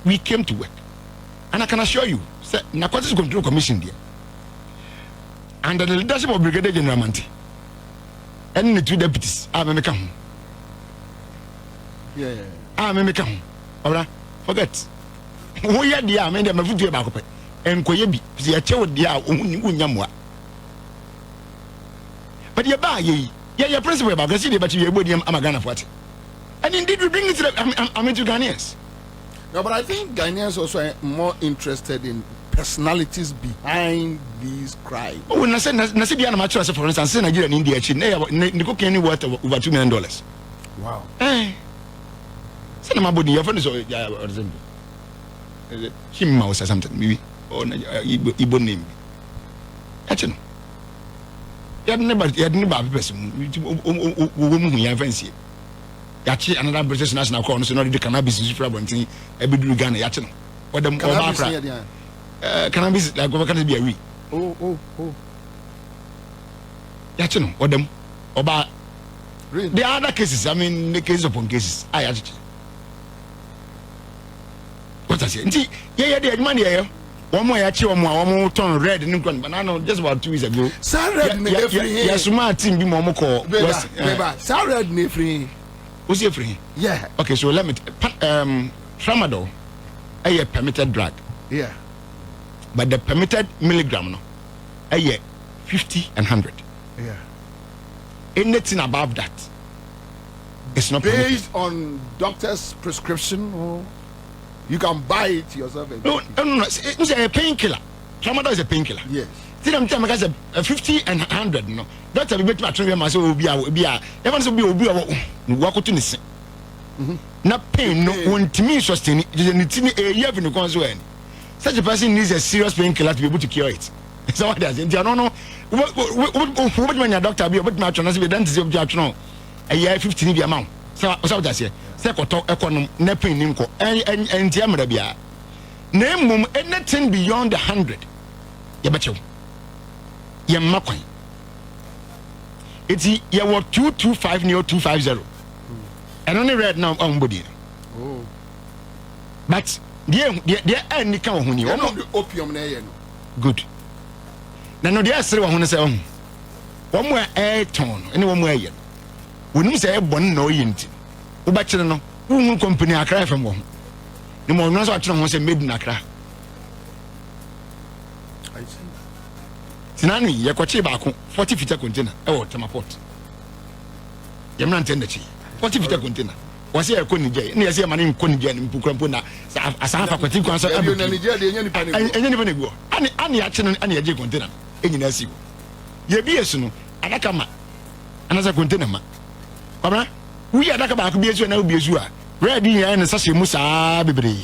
We came to work. And I can assure you, sir, Narcotics Control Commission there. Under the leadership of Brigadier General Manti. And the 2 deputies are going to come. Yeah. Me come. Alright, forget. Who ya dia me dem afutu e ba kope. Enkoye bi, se ya chewo dia unyamwa. But ya ba ye principle about because they but you body am Ghana for it. And indeed we bring it to the to Ghanaians. No, but I think Ghanaians also are more interested in personalities behind these crimes. Oh, na say bia na match for instance Nigeria and India chi na cocaine worth over $2 million. Wow. Send my body, your friend is him mouse or something, maybe. Or Igbo name. Actually, you had never person whom you have fancy. Yachi, another British national corner, so not the cannabis is problem. Every do Ghana, Yachin. Or them cannabis, like what can it be a week? Oh. Yachin, or them, or about really? The other cases, I mean, the cases upon cases, I actually. What I say? Yeah, the money here. One more actually, one more turn red and banana just about 2 weeks ago. Red, yes, my team be more call. Red, ne free. Who's your free? Yeah. Okay, so let me tramadol, a permitted drug. Yeah. But the permitted milligram, no, a 50 and 100. Yeah. Anything above that, it's not based on doctor's prescription or. You can buy it yourself. No. It's a painkiller. Tramadol is a painkiller. Yes. See, I'm telling you, 50 and 100. No, that's a bit much. Myself be everyone's be walk to listen. Not pain. No, when to me, sustain it. A year in the consequence. Such a person needs a serious painkiller to be able to cure it. So what does it? I don't know. What when your doctor be about much on us, we don't see object. No, a year 15 the amount. So what does it? Econom nepin nimko and Tiamarabia. Name mum anything beyond 100. Yabacho. Yamakoi. It's ya were 225 near 250. And only read now on body. Oh. But dear any come when you opium. Good. Now no dear say one say one more air tone, anyone way. When you say one no yint. Ubachino no who company Accra from one. No more knows what was made in Accra. I see. Sinani, Yakochi Baku, 40 feet container, oh, Tamaport. Yamran Tendechi, 40 feet container. Was here a Kunija, near see a man in Kunija and Pukrampuna, as I have a particular answer. And anybody go. Any action and any container, any Nasi. Yabiasuno, Anakama, another container. Papa. We are talking about beers and Obiazua. Ready and Sashi Musa Bibri.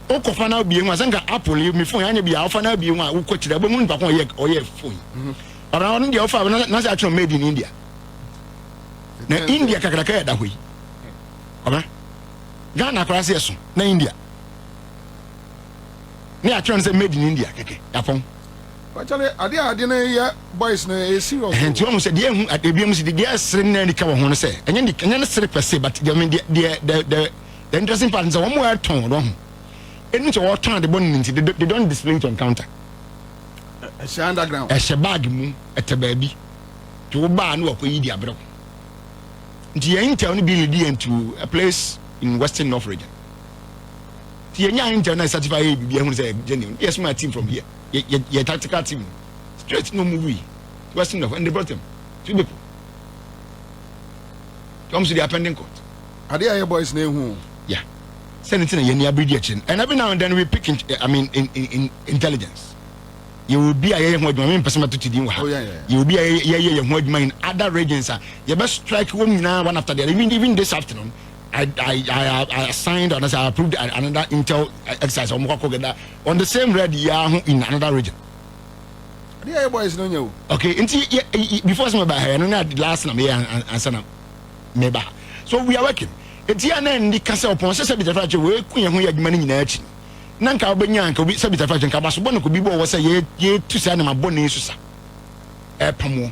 Okofana being was an apple, leave me for any be Alfana being one who coached the woman or ye phone. Around the offer, not actually made in India. Now, India Kakaka that way. Ghana cross yes, na India. Near trans made in India, Japon. Actually, I didn't hear boys no serious. And you almost said, "Yeah, at the BMC, the gas and cover one say, and then the per se, but I mean, the interesting part is one more tone wrong. And it's all time the bonnet, they don't display it on counter. A underground. A shabag at a baby to a barn or Idia bro. The ain't only be to a place in Western North region. The young certified genuine. Yes, my team from here. Your tactical team. Straight no movie. Western North, and they brought them. 2 people. Comes to the appending court. Are they your boys' name? Who? Yeah. Send it in a abbreviation. And every now and then we pick in intelligence. You will be a young person to do. Oh, yeah. You will be a young in other regions. You must strike one now, one after the other. Even this afternoon, I assigned and I approved another intel exercise on the same red year in another region. The boys know you. Okay, before some about her, and last time and son of so we are working. It's here and the castle upon Sabita way, Queen who had money in action. Nanka Benyan could be Sabita and Cabasubon could be was a year to send my bonnie susa. Epamo.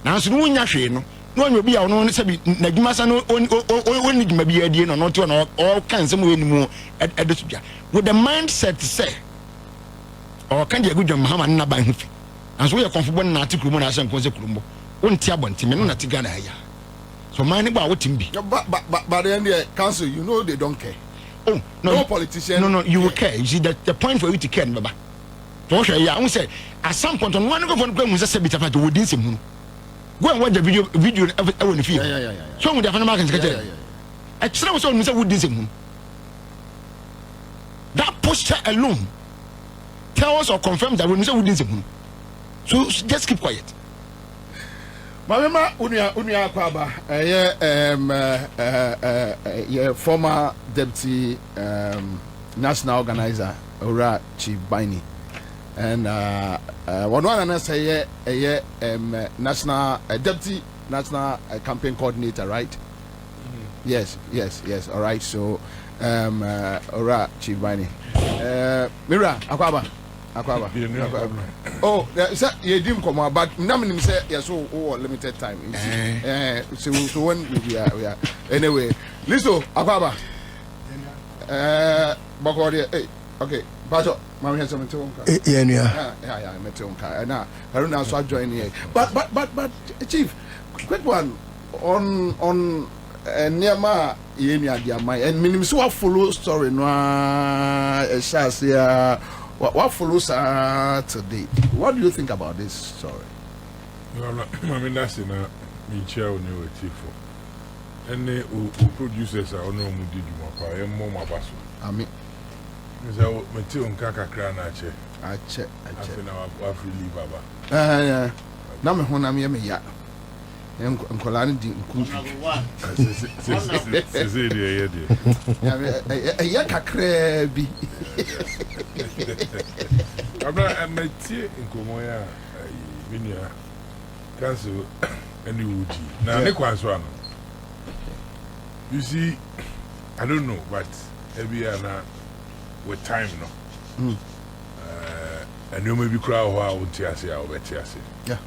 Now, so no one no will be our own Sabi Nagmasano only maybe a deal or not to all kinds of more at the with the mindset to say, or can you good Mahama Naban? As we are comfortable not to Kumana and Consequumbo, one Tiabon Timon at Tigana. So, mind about what him be. But then the council, you know, they don't care. Oh, no politician. No, you will care. You see, that the point for you to care, Baba. Okay, yeah, I will say, at some point, on one of them was a Sabit about within some. Go and watch the video in the field. Yeah. So, with the Americans, I said, I was on Mr. Woodin. That posture alone tell us or confirm that we Mr. Woodin. So, just keep quiet. Mama Unia Kwaba, former deputy national organizer, Ora Chief Baini, and one and say national deputy national campaign coordinator, right? Mm-hmm. Yes. All right. So, Ora Chief Baini, Mira Akwaba. Oh, you didn't come out, but Namin said, yes, limited time. So when we are anyway, listen, Akwaba. Okay, but Mammy has something to yeah, I met him. Now, I don't know, so I join here. But, Chief, quick one on Niama, and minimum so follow story, no, what follows today? What do you think about this story? I mean, that's in a chair on your TV. And the producers are on Mudi, and Moma Basso. I mean, so Matthew and Kaka Cranache. I check. I'll really Baba. Yeah. Now, when I'm here, I'm calling the Yakakrebi. I'm a tea in Comoya, Minia, Council, and Uji. Now, Niquan. You see, I don't know, but every year with time, no. And you may be crowd while Tiasi or Betiasi. Yeah.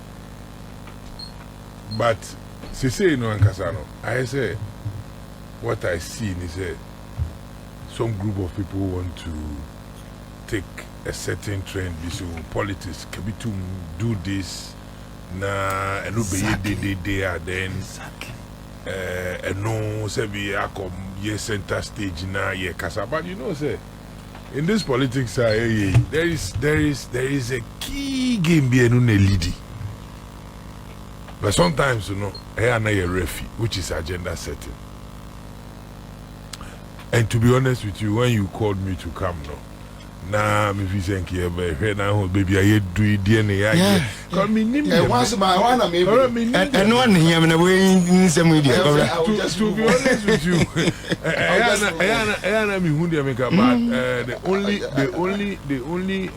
But, say no, and Casano, I say, what I see is some group of people want to take a certain trend, so politics, can be to do this, and they are then, and no, say, we are come, yes, center stage now, yeah, Casa, but you know, say, in this politics, there is a key game being leading. But sometimes, you know, I am a referee, which is agenda setting. And to be honest with you, when you called me to come, nah, me feel thank you, but baby, I do DNA. Call me Ntim. Once by one, and one here, I'm in some media. To be honest with you, I am who they make up, but the only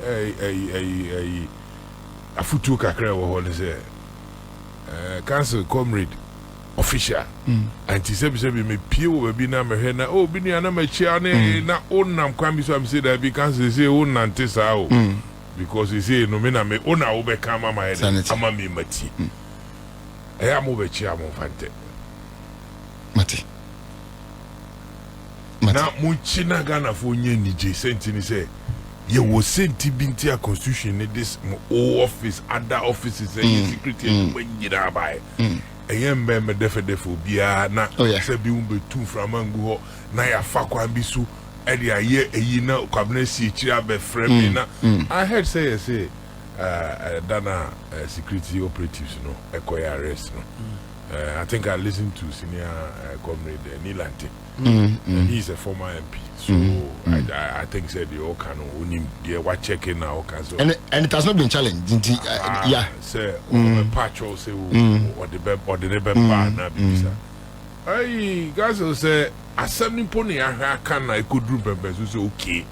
a futu kakra what is there. Council comrade official and he said me pure will be na me na oh be na me chair na on nam kwam so am say that because they say on nante sao because he say no me na me ona obe kama ma head ama me mati e am obe chi am fante mati na mu chi na Ghana fo nye ni je senti ni say ye wo senti binti a constitution in this office other offices and security when you da buy eyem be me defo bia na se bi un betu from angu na ya fa kwa bi su e dia ye eyi na kwabna si chira be frame na I heard say Dana security operatives no ekoya arrest no I think I listened to senior comrade Nilante. He's a former MP, so I think said the all can only they were checking now. And it has not been challenged. Yeah, say patch or say or the neighbor na bisa. Hey, guys will say assembly pony I can I could do members who say okay.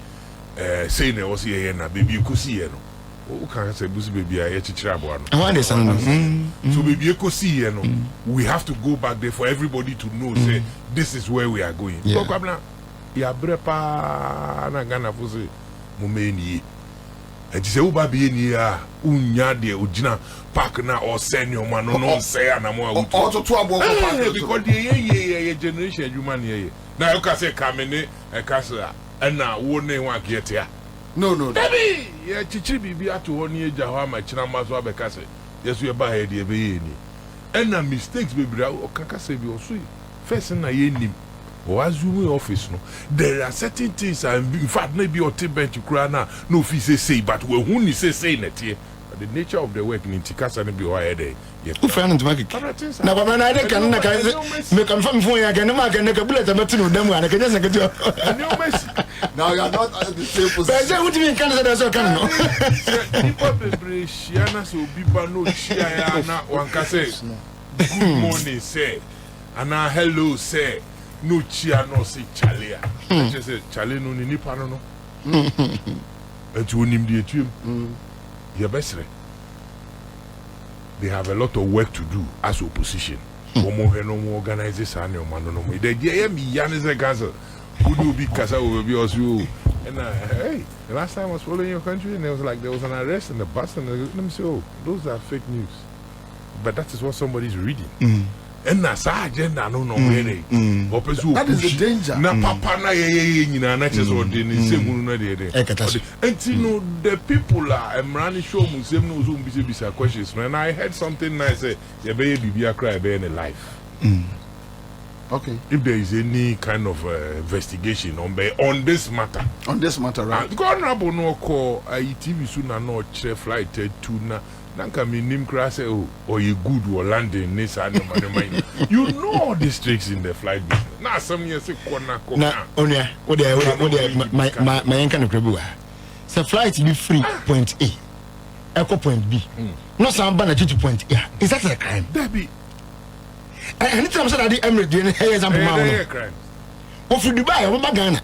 Saying there was here na baby you could see no. O can say busi baby I chichira boano. I understand. So baby you could see no. We have to go back there for everybody to know say this is where we are going. Yeah. Ya brepa na Ghana for say mumeni. And you say uba be ni ya unya de ojina park na or send your man no say na mo awutu. Also to abo park because the generation human here. Now you can say kamene e kasa na wo ne wa get here. No. Baby, yeah, chichi bibi atu honi eja ho ama china maso abekase. Yesu ye ba head ye be ye ni. And na mistakes baby o kaka say bi osu. First na ye nim. O assume office no. There are certain things and in fact maybe o te bench kura na no fi say but we hu ni say na tie. The nature of the work in Tikasa and be why there. Who found it magic? Now, when I can make confirm for you, I can never bullet a metal with them. I can just get you. Now you are not at the same position. What do you mean, Canada? So can Shiana so people no Chiana one can say good morning, say, and now hello, say, no Chiano, say Chalia. Just say Chalia no Nipano. And to him the tube. They have a lot of work to do as opposition. Organizers and your man no more. The Yan is a Gaza. Could you be Casa will be also? And hey, the last time I was following your country, and it was like there was an arrest in the bus, and let me say, oh, those are fake news. But that is what somebody's reading. And that's our agenda, no way. That is the danger. Na papa na ye na just what they say no dey. And you know the people are running show me same no so bisa questions. And I heard something nice say you be bibia cry be in life. Okay. If there is any kind of investigation on this matter. On this matter, right? God rabo no call TV soon na no chef flight 2 na. Nanka mi nim krase or you good or landing nisa no man. You know all these tricks in the flight business. Now some years say corner. Na onia my enkan krebuwa. So flight be free point A. Echo point B. No some ban to point A. Is that a crime? That be. Anytime say that the Emirates doing example man. Crime. Of Dubai or Ghana.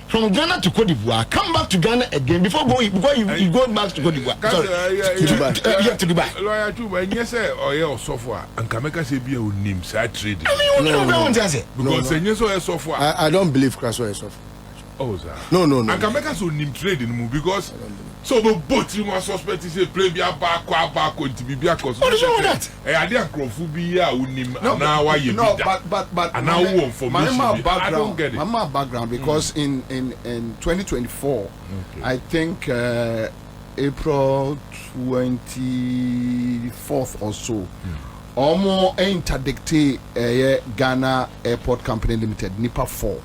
From Ghana to Cote d'Ivoire, come back to Ghana again before you go back to Cote d'Ivoire. To Dubai. Lawyer too, but yes, or your software and Kameka say be a name side trading. I mean, no, because yes, or software. I don't believe Crasso is software. Oh, sir. No. And Kameka so name trading because so the both you must suspect is a play be a back to be because. What is wrong with that? I didn't crophobia unim now why you but and now who information I don't get it. My background because in 2024 I think April 24th or so almost interdicted Ghana Airport Company Limited NIPA 4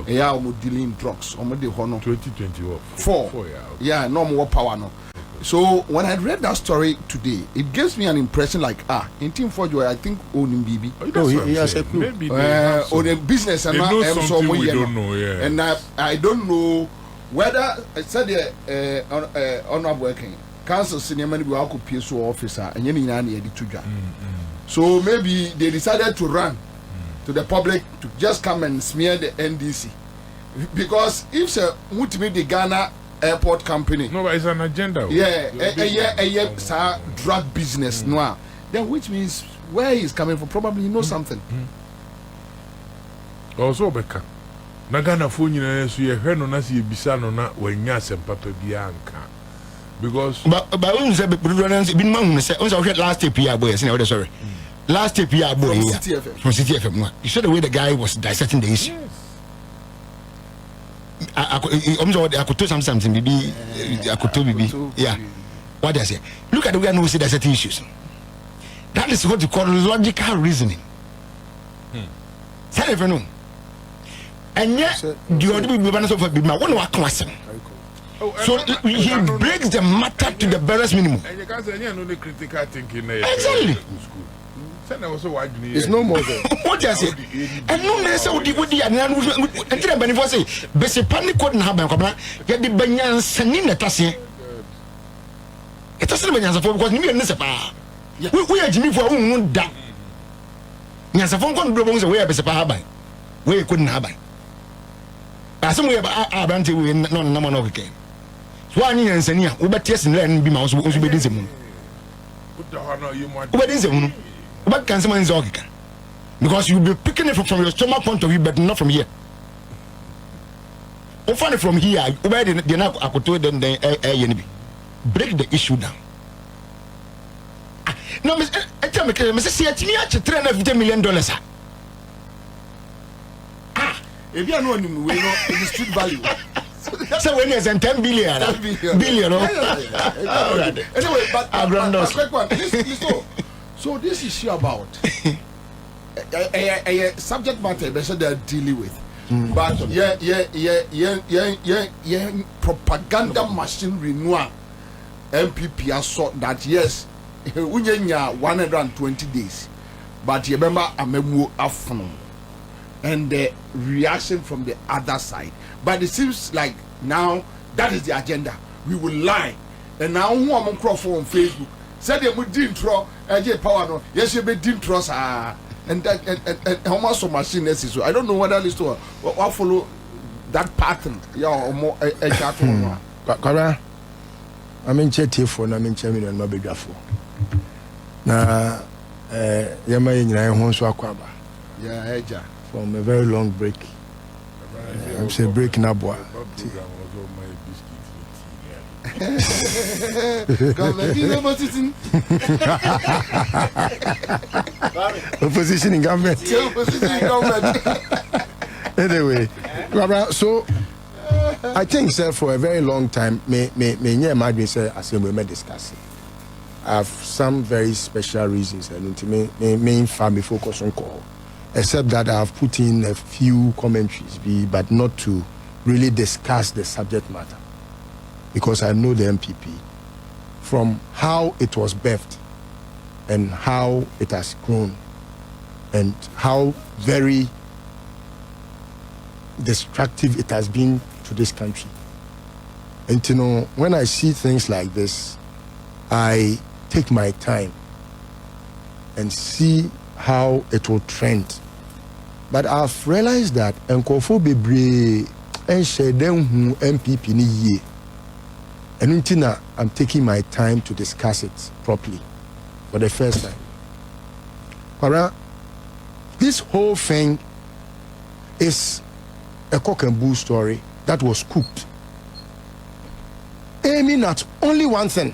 yeah, I'm dealing drugs. I'm the honor 2024. Yeah, no more power no. So when I read that story today, it gives me an impression like Ntim Fordjour, I think owning BB. He has a clue. Maybe on a business and not something we don't know. Yeah. And I don't know whether I said the honorable working council senior man will have PSO officer and you so maybe they decided to run to the public to just come and smear the NDC because if the Ghana Airport Company no but it's an agenda drug business no then which means where he's coming from probably he knows something also beka na Ghana fo nyina so ye hwe no na se yebisa no na wanya asem papa bia nka Because but when say been man say last tape here boy sorry. Last tape here boy from City FM. You saw the way the guy was dissecting the issue. I could tell something maybe I could tell maybe yeah. What I say? Look at the way I know we see dissecting issues. That is what you call logical reasoning. Say know. And yet the other people balance of be my one work lesson. So he breaks the matter to the barest minimum. And you can't say you know the critical thinking. Exactly. It's no more there. What I say? And no necessarily with the until I'm before say, Bessie Panic couldn't have a get the banyan sending the tassie. It doesn't mean as a phone because me and Nessa. We are Jimmy for whom that. Yes, a phone call belongs away as a power. We couldn't have it. As some way about our bounty, we no number of again. One year and senior, we bet yes and learn be mouse was obedience. Obedience. But can someone is okay? Because you'll be picking it from your stomach point of view, but not from here. Or find it from here, obey the enough I could tell them the break the issue down. No, I tell me, Mrs. $350 million. If you are not in the street value. So when there's 10 billion, anyway, but so this issue about a subject matter they are dealing with, but propaganda machine renewal NPP has sought that yes, we 120 days, but you remember a memo afternoon. And the reaction from the other side, but it seems like now that is the agenda. We will lie, and now who am on Facebook said they would intro power no yes you be intro and that how much of machine is so I don't know whether this to what follow that pattern or more a chat one. Kara, I mean chetty for na mean chairman and mabedwafo na yama nyina ho so akwaba yeah eja from a very long break. I'm saying breaking up what? Opposition in government. Anyway, so I think, sir, for a very long time, me imagine, sir, as we may discuss it. I have some very special reasons, and to me family focus on call. Except that I have put in a few commentaries, but not to really discuss the subject matter. Because I know the NPP from how it was birthed and how it has grown and how very destructive it has been to this country. And you know, when I see things like this, I take my time and see how it will trend. But I've realized that Nkofo Bebre and Shedem NPP ni ye. And until I'm taking my time to discuss it properly for the first time. Para, this whole thing is a cock and bull story that was cooked, aiming at only one thing: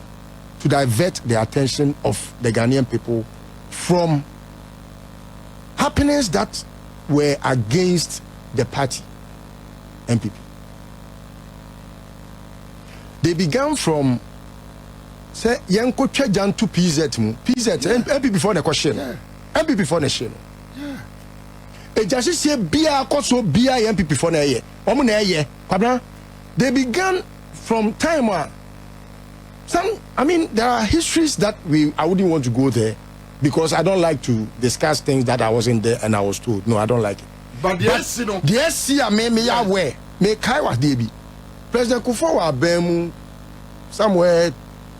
to divert the attention of the Ghanaian people from happenings that were against the party, NPP. They began from say Yanko Chejan to PZ, NPP before the question, NPP before the question. It just say Bia Koso Bia NPP before the year. They began from time where there are histories that I wouldn't want to go there, because I don't like to discuss things that I wasn't there and I was told. No, I don't like it. But yes, you know, yes, I me aware. Me kai was debi. President Kufuor wa bemu somewhere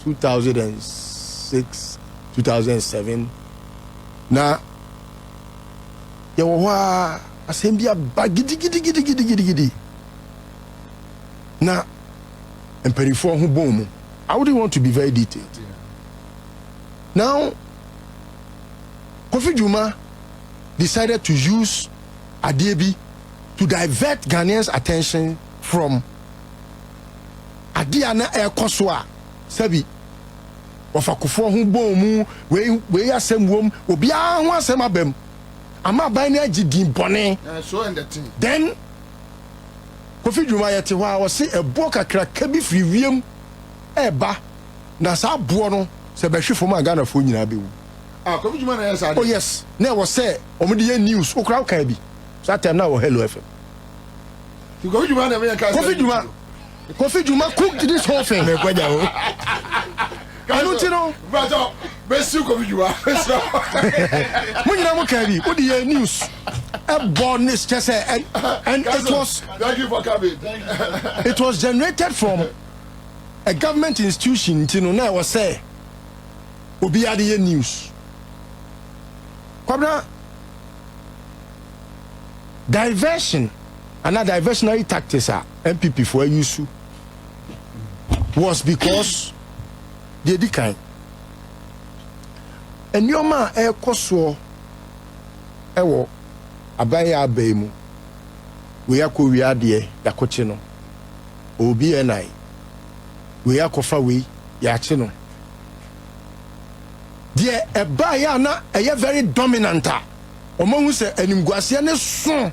2006, 2007. Na yawa asembia bagidi. Na emperifo hu bomu. I wouldn't want to be very detailed. Now Kofi Juma decided to use Adebi to divert Ghanaians' attention from Adiana Air Koswa sabi ofa kofo ho bom mu we asem wom obi a ho asem abam ama ban na agidin bone so and the thing then Kofi Dwuma yete ho a wo se ebo kakra ka bi firi wiem eba na sa bo no se be hwefo ma Ghana fo nyina bewu Kofi Dwuma na yes oh yes na wo se omde news okra ka bi that time na wo Hello FM Kofi Dwuma na me ka Kofi Dwuma cooked this whole thing me kwaja ho I don't know brother besu Kofi Dwuma munyina mo ka bi odi news a bonus just and it was thank you for coming it was generated from a government institution na was say obi ade news kwabra diversion and diversionary tactics are NPP for use was because they decline and your man ekoso ewo abaya abemu we akowia de yakoche no obi enai we akofa we yache no de ebaya na eye very dominant a omohu se animguase ne so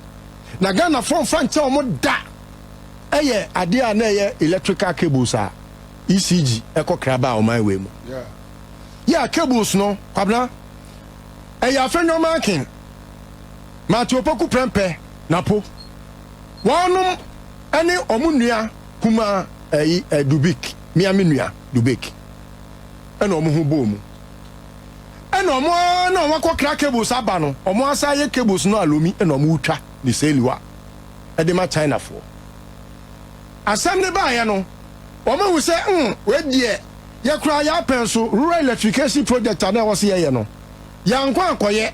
na Ghana from France omo da eye ade a na eye electrical cables a ECG ekokraba o man we mu yeah cables no kwabna eye afenyo marking Matiopoku prempe napo wanum ene omunua kuma dubik miami nua dubik ene omu bomu ene omu na wako kra cables aba no omu asaye cables no alomi ene omu utwa ni seliwa ede ma China fo asam ne ba ya no omu hu se we die ye kra ya penso rural electrification project na wo se ye no yankwa akoye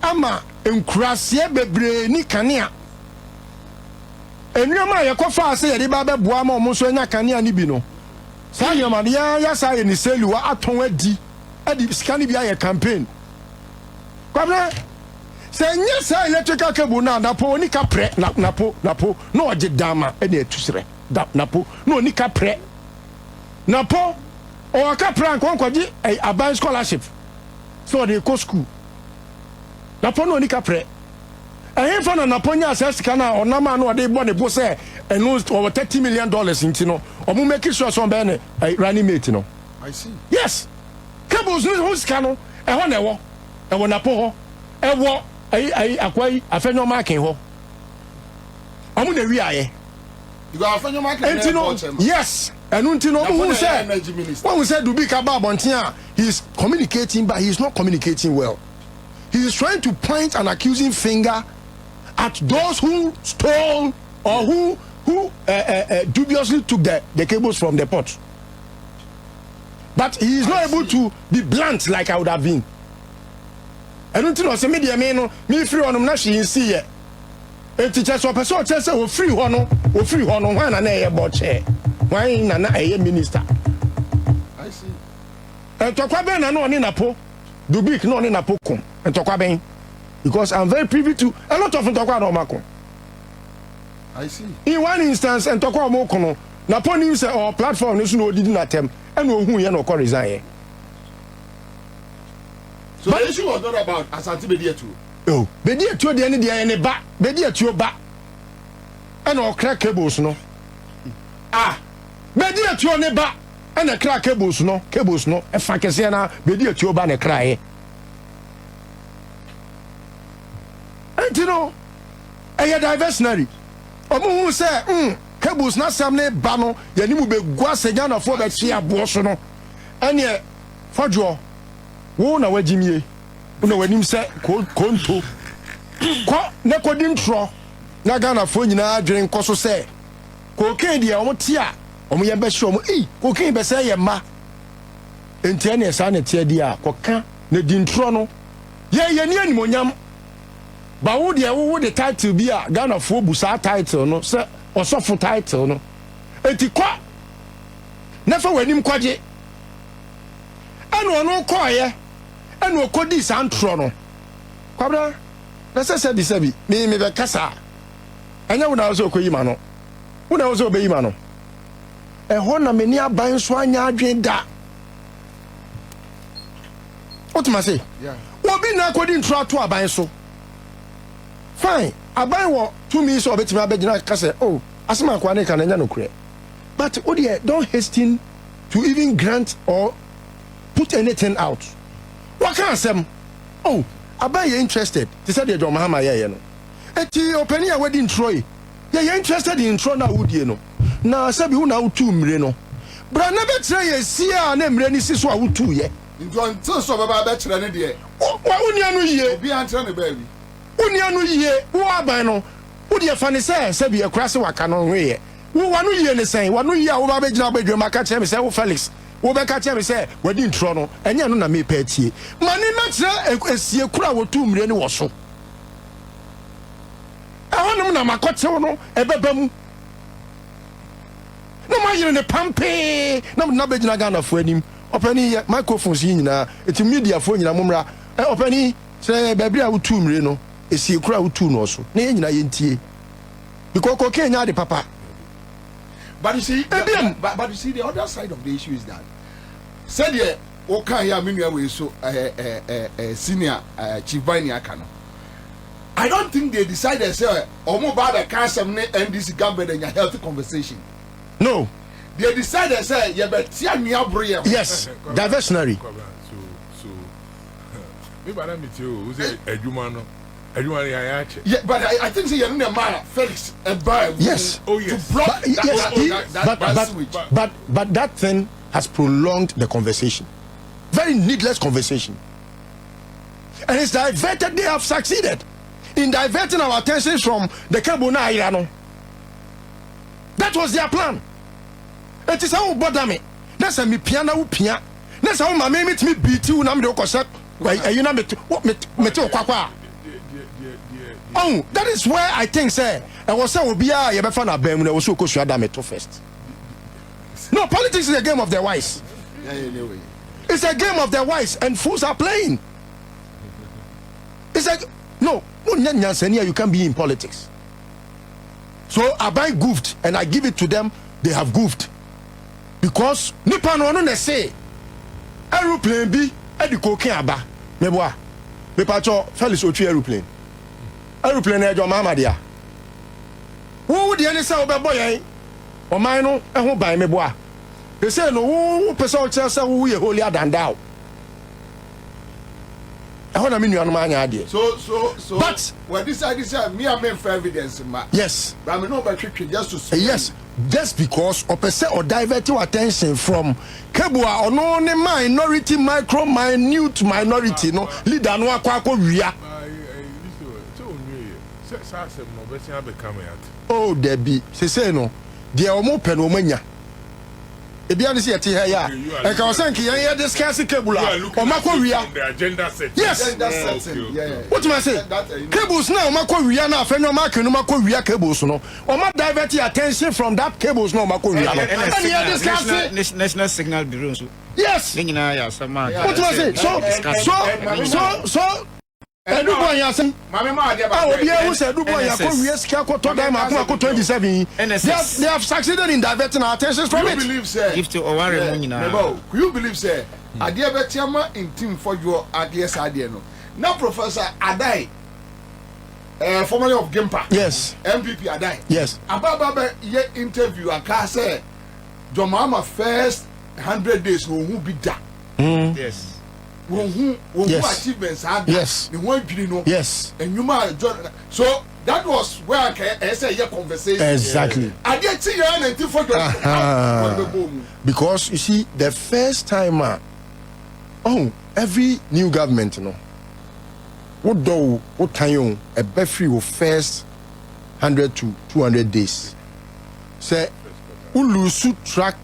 ama enkrasie bebre ni kanea enyoma ye kofa ase ye de ba beboa ma omo so nya kanea ni bi no sa nyoma ya sa ye ni seliwa aton adi scan bi aye campaign kwabna se nya sa electrical cable na napo ni ka pre napo no oje dama e na etusre napo no ni ka pre napo o ka pre ankonkwaji aban scholarship so they go school napo no ni ka pre ehun fa na naponya access kana onama na ode bo ne bo se enu over $30 million inti no omu make sure so be ne running mate no I see yes cables no who scan no ewo napo ho ewo akwai afenyo marking ho omu na wi aye you go afenyo marking no yes enu nti no who say do big about bontia he is communicating but he is not communicating well. He is trying to point an accusing finger at those who stole or who dubiously took the cables from the port. But he is not able to be blunt like I would have been. I don't know, some media me free on na she see it. A teacher so person tell say we free hono, why na na board chair. Why na a minister. I see. And to kwa ben na no ni napo. Dubik no ni napoko entokwa ben because I'm very privy to a lot of entokwa no mako. I see. In one instance entokwa mo kono na poni say or platform no so no didi na tem and ohun ye no ko resign. So but the issue was not about Asante Bedietu. Oh, Bedietu de ne de ne ba, Bedietu ba. And o crack cables no. Bedietu ne ba. And the crack cables no e fa kese na Bedietu ba ne cry. And you know, diversionary. Omo hu say cables na sam ne ba no ye ni mu be gua senya na fo be chi abo so no. Ene Fordjour wo na wagimie. Una wanim say konto. Ko ne kodim tro. Na Ghana fo nyina adwen koso say. Ko ke dia omo ti a omo ye be hye omo ko ke be say ye ma. Enti ene sa na tie dia ko ka na dintro no. Ye ni animonyam. Ba wo de title bi a Ghana fo bu sa title no say osofo title no. Enti kwa na fa wanim kwaje. Ano no koye. Ano kodi sa ntro no. Kwabra na se disabi me be kasa. Anya wo na so koyi ma no. Wo na wo so be yi ma no. hona meni aban so anya adwen da. What must say? Yeah. Obi na kodi ntro to aban so. Fine. Aban wo to me so obetimi abegina ka say, oh, asema kwa ne kan nya no kure. But Odie, don't hasten to even grant or put anything out. What can I say? Oh, Aban you interested? They said your Mahama yeah no. Eti openi a wedding Troy. Yeah, you interested in Tro na woodie no. Na sabi hu na utu mre no. Bra na betre ye sia na mre ni siso a utu ye. Until so baba betre ne de. Wa unia no ye. Obi antre ne baby. Unia no ye. Wo Aban no. Wodie fa ne say sabi e kura se waka no hwe ye. Wo wanu ye ne sen wanu ye a wo ba be gina ba dwuma ka che me say wo Felix wo be ka che me say wadi ntro no enya no na me pa tie mani ma kire esie kura wo tu mire ne wo so ahonum na makote wo no ebeba mu no ma yire ne pampe na be gina Ghana fo anim opani microphones yi nyina eti media fo nyina momra opani say be bia wo tu mire no esie kura wo tu no so na ye nyina ye ntie because ko Kenya de papa. But you see, but you see, the other side of the issue is that said yeah, okay, yeah, we so senior chief Akano. I don't think they decided say or about the cancer NDC government and a healthy conversation. No, they decided say yeah, but yes, diversionary. So maybe I meet you. Who's a Jumano? Yeah, but I think say you're not man Felix yes. Oh yes. To block but that thing has prolonged the conversation. Very needless conversation. And it's diverted. They have succeeded in diverting our attention from the Kabuna Irano. That was their plan. It is how bother me. That's a me piano pia. That's how my me beat you na me do kosa. You know me what me kwakwa. Oh, that is where I think, sir. I was saying, we are you better not when I was so close to Adam first. No, politics is a game of their wise. It's a game of their wise, and fools are playing. It's like no, you can't be in politics. So I buy goofed, and I give it to them. They have goofed because Nippon no say aeroplane be at the cocaine aba. Meboa, me pacho Felix Ochi aeroplane. Aeroplane ejo Mahama dia. Wo would any say obeboy o man no e ho ban meboa. They say no wo pese o kire say wo ye holier than thou. E ho na me nuanu ma anya ade. So but when this me am for evidence ma. Yes. But me no be twitwe just to say. Yes. Just because or pese or divert your attention from Kebua or no minority micro minute minority no leader no akwa wia. Oh, Debbie, say no. Dear Omo pen omanya. Ebian is yet here. I can say here discuss cable or Mako Ria. Yes, what must I say? Cables now, Mako Ria now, Feno Mako, no Mako Ria cables no. Or not divert your attention from that cables no Mako Ria. And here discuss National Signal Bureau. Yes. What must I say? So. Everybody has said, who said, they have succeeded in diverting our attention from it. You believe, sir, I dear Betiama in Ntim Fordjour ideas idea. Now, Professor Adai, formerly of Gimpa, yes, NPP Adai, yes, about ye interview, I can say, John Mahama first 100 days who be that. Yes. Yes. Achievements had yes. The one you know. Yes. And you might so that was where I say your conversation. Exactly. I did see you and for because you see the first time every new government what can you a free of first 100 to 200 days say who lose track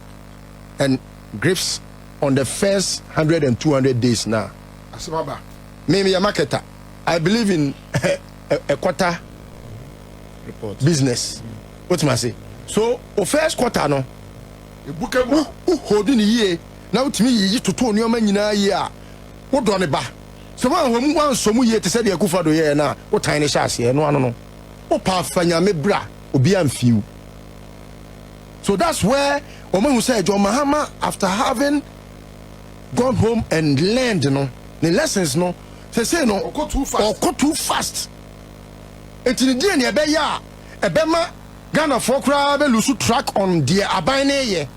and grips on the first 100 and 200 days now. Maybe a marketer. I believe in a quarter report business. What must I say? So, first quarter no. Who holding a year now to me you to 2 new men in a year. What do on ba? So one wants some year to say the Kufa do ye now. What tiny shots here? No. Oh, Pafanya me bra, Obian few. So that's where Omo who said John Mahama after having gone home and learned the lessons say no go too fast. It's in the DNA ebema Ghana for crowd lose track on the abine ye.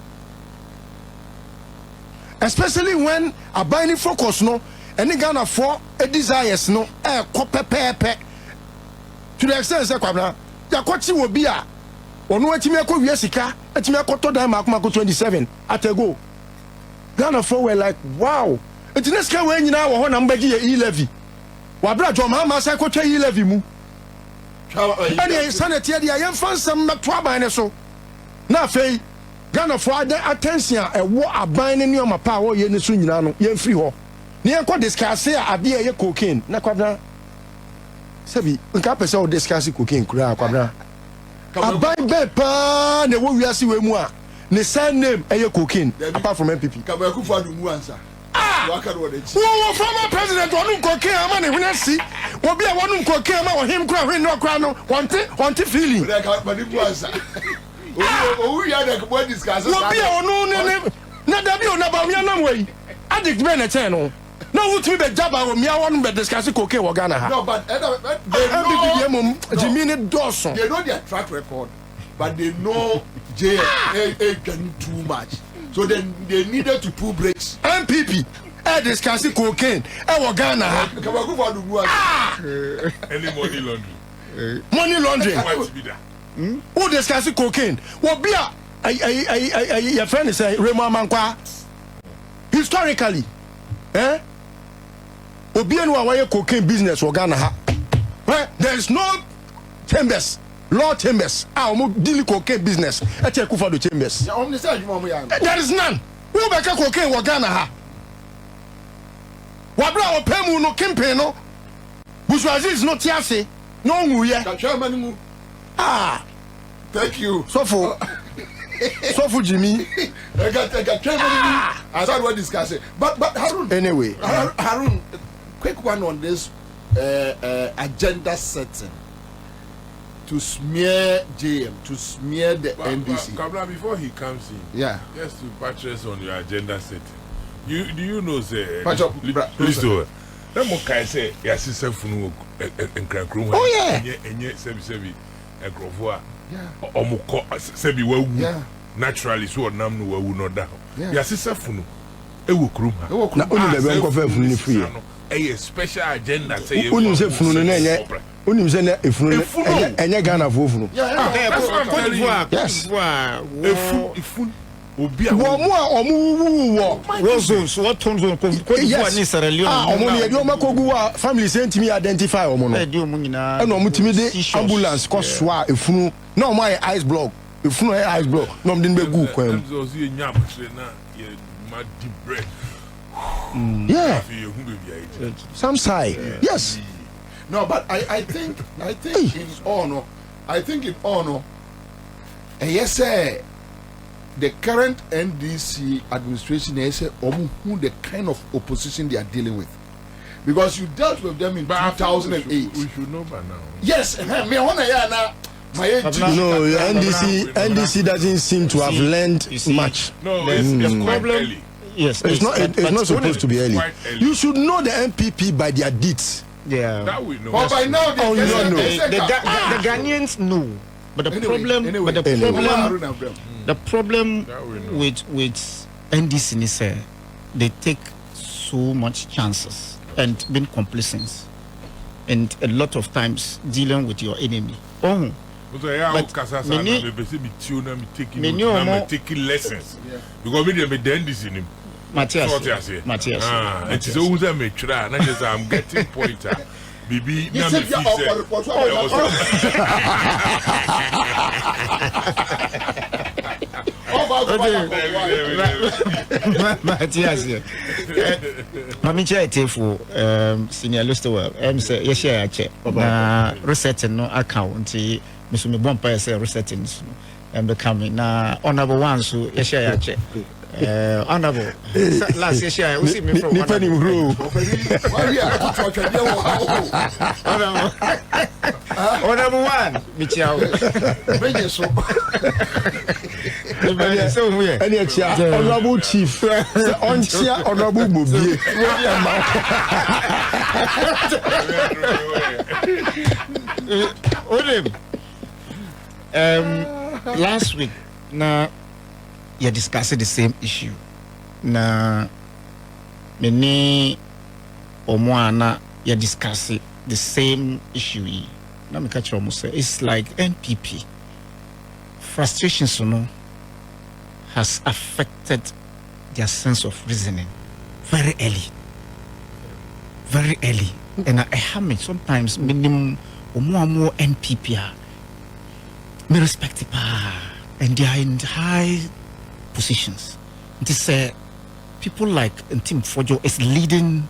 Especially when abine focus any Ghana for a desires pepe to the extent say kwabna ya kwachi wo bia onu atimi akọ wiesika atimi akoto dan makoma 27 at a go. Ghana for were like wow. It's next guy when you know na mbaji e levy. Wa bra John Mahama say kwotwa e levy mu. Any sanity dia yem fansam na to aban ne so. Na afei Ghana for attention e wo aban ne nioma pa wo ye ne so nyina no yem free ho. Ne enko discuss ade ye cocaine na kwabna. Sabi nka pese o discuss cocaine kura kwabna. Aban be pa ne wo wiase we mu a ne sign name eye cocaine apart from NPP. Kabaku for the mu answer. Former president wonu cocaine ama ne hwena si. Obi a wonu cocaine ama wo him kura hwen no kura no want feeling. But the mu answer. Oh we are the boy discuss. Obi a wonu ne na da bi ona ba wi na we. Addict be na chen no. No wutimi be jaba wo mia wonu be discuss cocaine wo Ghana ha. No but they know Jimmy Dawson. They know their track record, but they know JA can too much. So then they needed to pull brakes. NPP discuss cocaine wo Ghana ha. Kabaku for the mu Any money laundering. Money laundering. What be that? Who discuss cocaine? Wo bia your friend is Remo Mankwa. Historically, Obi anu awaye cocaine business wo Ghana ha. There is no chambers, law chambers. Omo deal cocaine business. Eche kufa do chambers. There is none. Who be cocaine wo Ghana ha? Wabra o pemu no kimpe no. Bushwazi is not tiase. No nguye. Thank you. So for Jimmy. I got I thought we discuss it. But Harun. Anyway. Harun, quick one on this agenda setting to smear JM, to smear the NDC. Kabla, before he comes in, just to buttress on your agenda setting. Do you know say Listo? That mo kai say ya sister funu enkrakrum. Oh yeah. Enye sebi ekrofo a. Omuko sebi wawu. Naturally so nam no wawu no da. Ya sister funu ewo krum ha. Na oni be ben ko fa funu ni free. A special agenda say you. Oni se funu no enye. Oni se na efunu enye Ghana fo funu. Yes. Efunu obi a wo Roses what tones on Cote ni Sierra Leone omo ne edi makogu wa family sent me identify omo no edi omo nyina e no omo timi de ambulance ko soa efunu na omo ay ice block efunu ay ice block no omo de be gu kwam yeah some side yes no but I think in honor yes sir. The current NDC administration is who the kind of opposition they are dealing with, because you dealt with them in 2008. We should know by now. Yes, me wanna hear now. No, NDC doesn't seem to have learned much. No, it's problem. Yes, it's not supposed to be early. You should know the NPP by their deeds. Yeah, that we know. But by now, the Ghanaians know. But the problem with NDC is they take so much chances and being complacent, and a lot of times dealing with your enemy. But taking lessons because we didn't be NDC in him. Matthias. It is always a mature. I'm getting pointer. Bibi na me Matthias. Mami chair for senior Lister say yes share check na resetting no account me so me bon pa say resetting and becoming na honorable one so yes share check honorable last year we see me from honorable one Michao So we. Any honorable chief. Onchia honorable Bobie. Last week, you discussed the same issue. Many Omwana, you discussed the same issue. Let me catch you almost say it's like NPP. Frustration, has affected their sense of reasoning very early. Very early. And I have sometimes minimum or more NPP me respect it, and they are in high positions. It is people like Ntim Fordjour is leading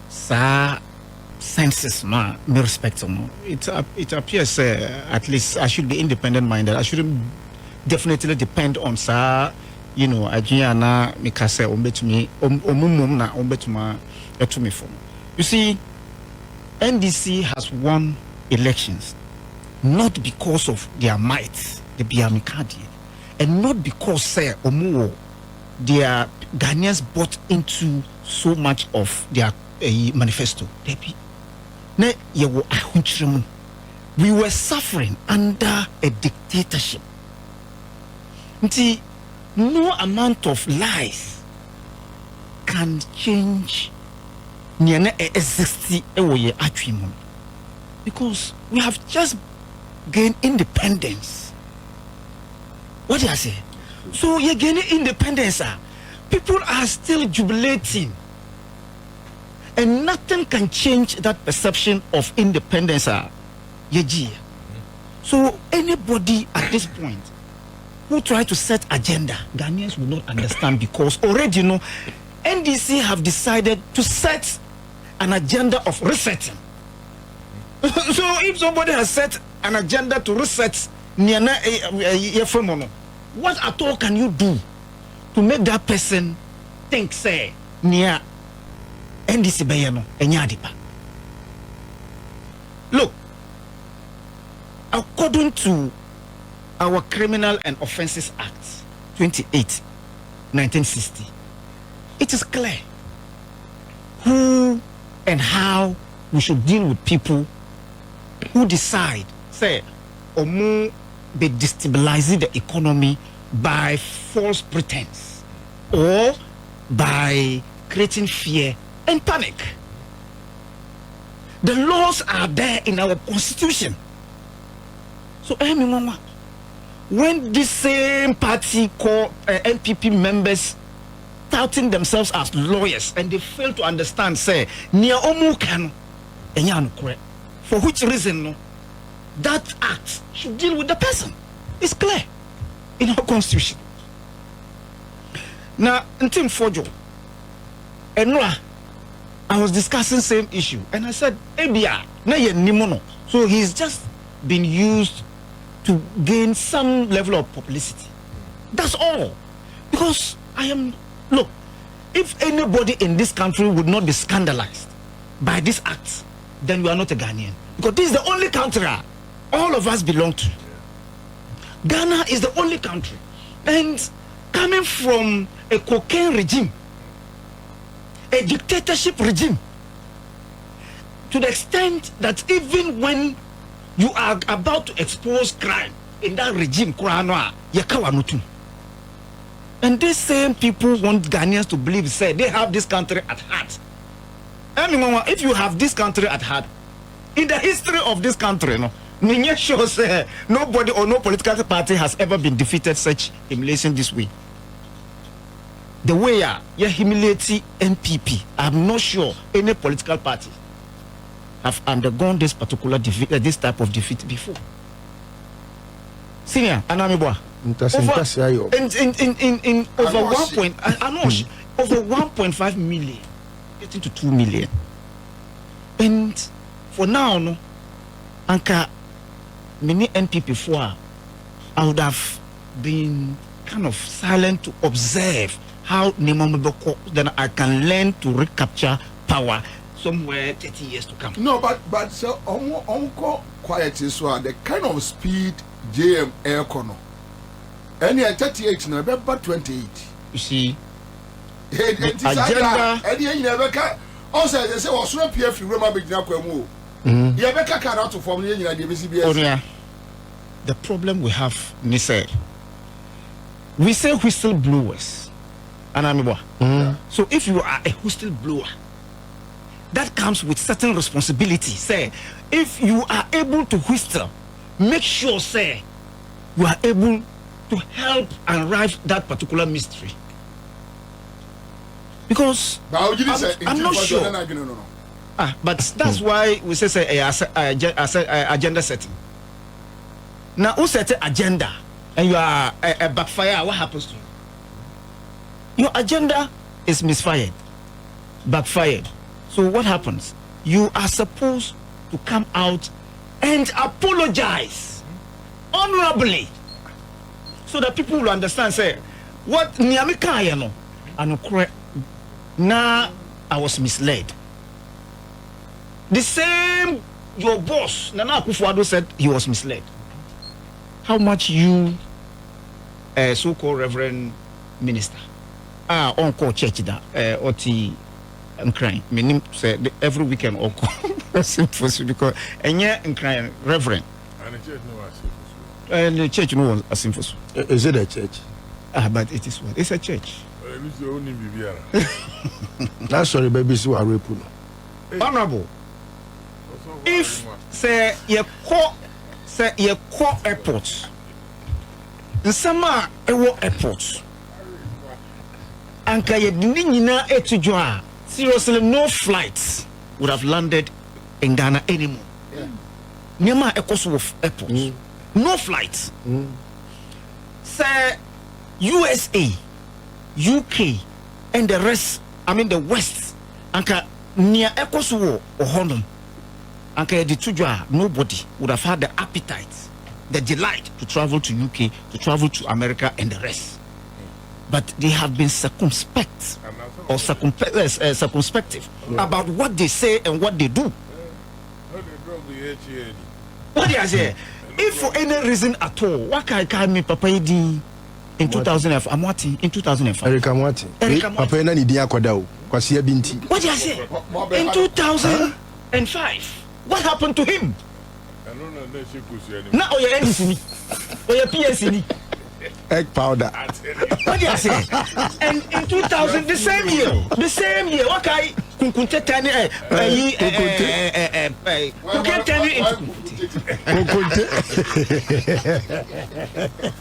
senses, me respect them. It appears at least I should be independent minded. I shouldn't definitely depend on Ajiana Mikase Ombetumi Omumum Ombetuma Etumi form. You see, NDC has won elections not because of their might, the Biamikadi, and not because Omuo, their Ghanaians bought into so much of their manifesto. We were suffering under a dictatorship. No amount of lies can change because we have just gained independence. What do I say? So you're gaining independence. People are still jubilating, and nothing can change that perception of independence. So anybody at this point who try to set agenda, Ghanaians will not understand, because already NDC have decided to set an agenda of resetting. So if somebody has set an agenda to reset, what at all can you do to make that person think, say, near NDC Bayano and Yadipa? Look, according to our Criminal and Offences Act 28, 1960, it is clear who and how we should deal with people who decide, say, Omu be destabilizing the economy by false pretense or by creating fear and panic. The laws are there in our constitution. So, when this same party called NPP members touting themselves as lawyers and they fail to understand, say, for which reason that act should deal with the person. It's clear in our constitution. Now, Ntim Fordjour, I was discussing same issue, and I said, so he's just been used to gain some level of publicity. That's all. Because look, if anybody in this country would not be scandalized by this act, then we are not a Ghanaian. Because this is the only country all of us belong to. Ghana is the only country. And coming from a cocaine regime, a dictatorship regime, to the extent that even when you are about to expose crime in that regime, and these same people want Ghanaians to believe, say, they have this country at heart. If you have this country at heart, in the history of this country, nobody or no political party has ever been defeated such humiliation this way. The way you humiliate NPP, I'm not sure any political party have undergone this particular defeat, this type of defeat before. Senior, Anamibwa. In over 1.5 million, getting to 2 million. And for now, Anka many NPP for I would have been kind of silent to observe how then I can learn to recapture power somewhere 30 years to come. No, but so uncle quiet is the kind of speed JM Aircono. Any 38 no, but 28. You see, agenda. Any never can. Also, they say, was not PF Roma Bignako. Yabeka cannot form the BCBS. The problem we have, Nise, we say whistleblowers. And so if you are a whistleblower, that comes with certain responsibility. Say, if you are able to whistle, make sure, say, you are able to help unravel that particular mystery. Because I'm not sure. But that's why we say agenda setting. Now, who set an agenda and you are a backfire? What happens to you? Your agenda is misfired, backfired. So what happens? You are supposed to come out and apologize honorably, so that people will understand. Say, what Niamika yano, and now I was misled. The same your boss Nana Akufo-Addo said he was misled. How much you, so-called Reverend Minister, on call church da oti crying. Meaning say every weekend or call because and crying Reverend. And the church no a sinful. Is it a church? But it is what? It's a church. That's sorry, baby, so I report. Honorable. If say you call airports, in summer airports, and seriously no flights would have landed in Ghana anymore. Nema airports, no flights. Say USA, UK, and the rest. I mean the West, anka near Ekosuwo or Honum. Nobody would have had the appetite, the delight to travel to UK, to travel to America, and the rest. But they have been circumspect or circumspective about what they say and what they do. What they say? If for any reason at all, what can I mean, Papa in 2005? Amwati in 2005. Erika Amwati. Papa na ni dia kodao. Kwasi binti. What do you say? In 2005. What happened to him? Now oh yeah NPP. Oh yeah PSC. Egg powder. What do you say? And in 2000, the same year, what I kunkunte tani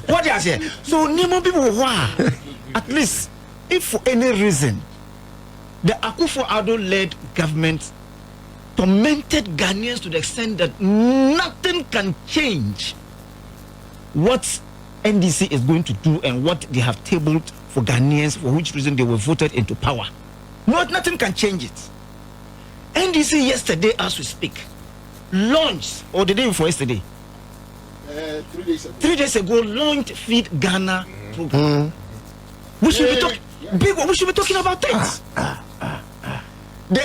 What do you say? So Nemo people were at least if for any reason the Akufo-Addo led government tormented Ghanaians to the extent that nothing can change what NDC is going to do and what they have tabled for Ghanaians, for which reason they were voted into power. Nothing can change it. NDC yesterday, as we speak, launched, or the day before yesterday, 3 days ago, launched Feed Ghana program. We should be talking about it. The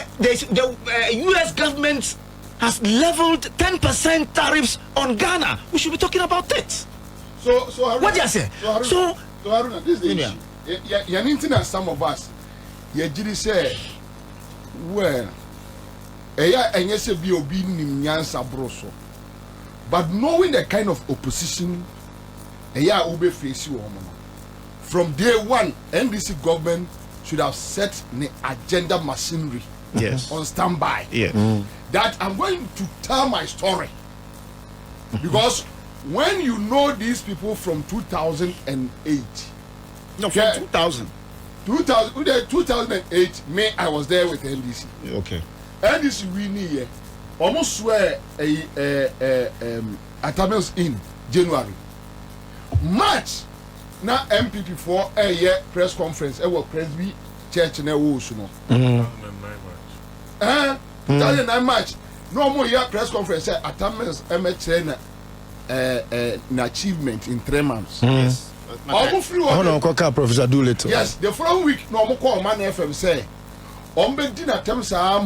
US government has leveled 10% tariffs on Ghana. We should be talking about it. So what do you say? So Haruna, this is the issue. Some of us, you say, well, but knowing the kind of opposition ube face you from day one, NDC government should have set the agenda machinery on standby. That I'm going to tell my story because when you know these people from 2008, no, from 2008, May I was there with NDC. Okay. NDC we need almost swear Atamils in January, March. Now MPP for a year press conference. I will Presby Church in a woos, you know. 2009 March. No more year press conference. Atamils MHN an achievement in 3 months. Yes. Professor Doolittle. Yes, the following week, no more call man FM say, Ombe dinner terms are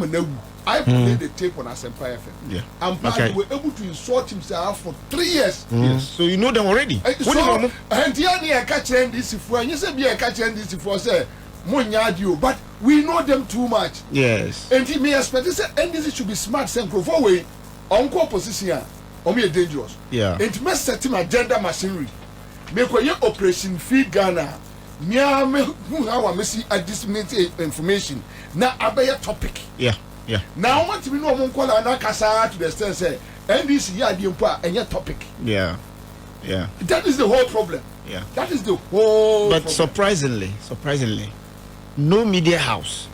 I played the tape on Asempa FM. Yeah. And we were able to insult himself for 3 years. Yes. So you know them already. So, and here I catch this for, and you say, be a catch this for, say, Munyadio, but we know them too much. Yes. And he may expect this, and this should be smart, central for way, on position, or me dangerous. Yeah. It must set him agenda machinery. Make a operation feed Ghana. Me how I see a disseminate information. Now I be a topic. Yeah. Yeah. Now I want to know one call and kasa to the extent say NBC ya di mpa any topic. Yeah. Yeah. That is the whole problem. Yeah. That is the whole But problem. surprisingly, no media house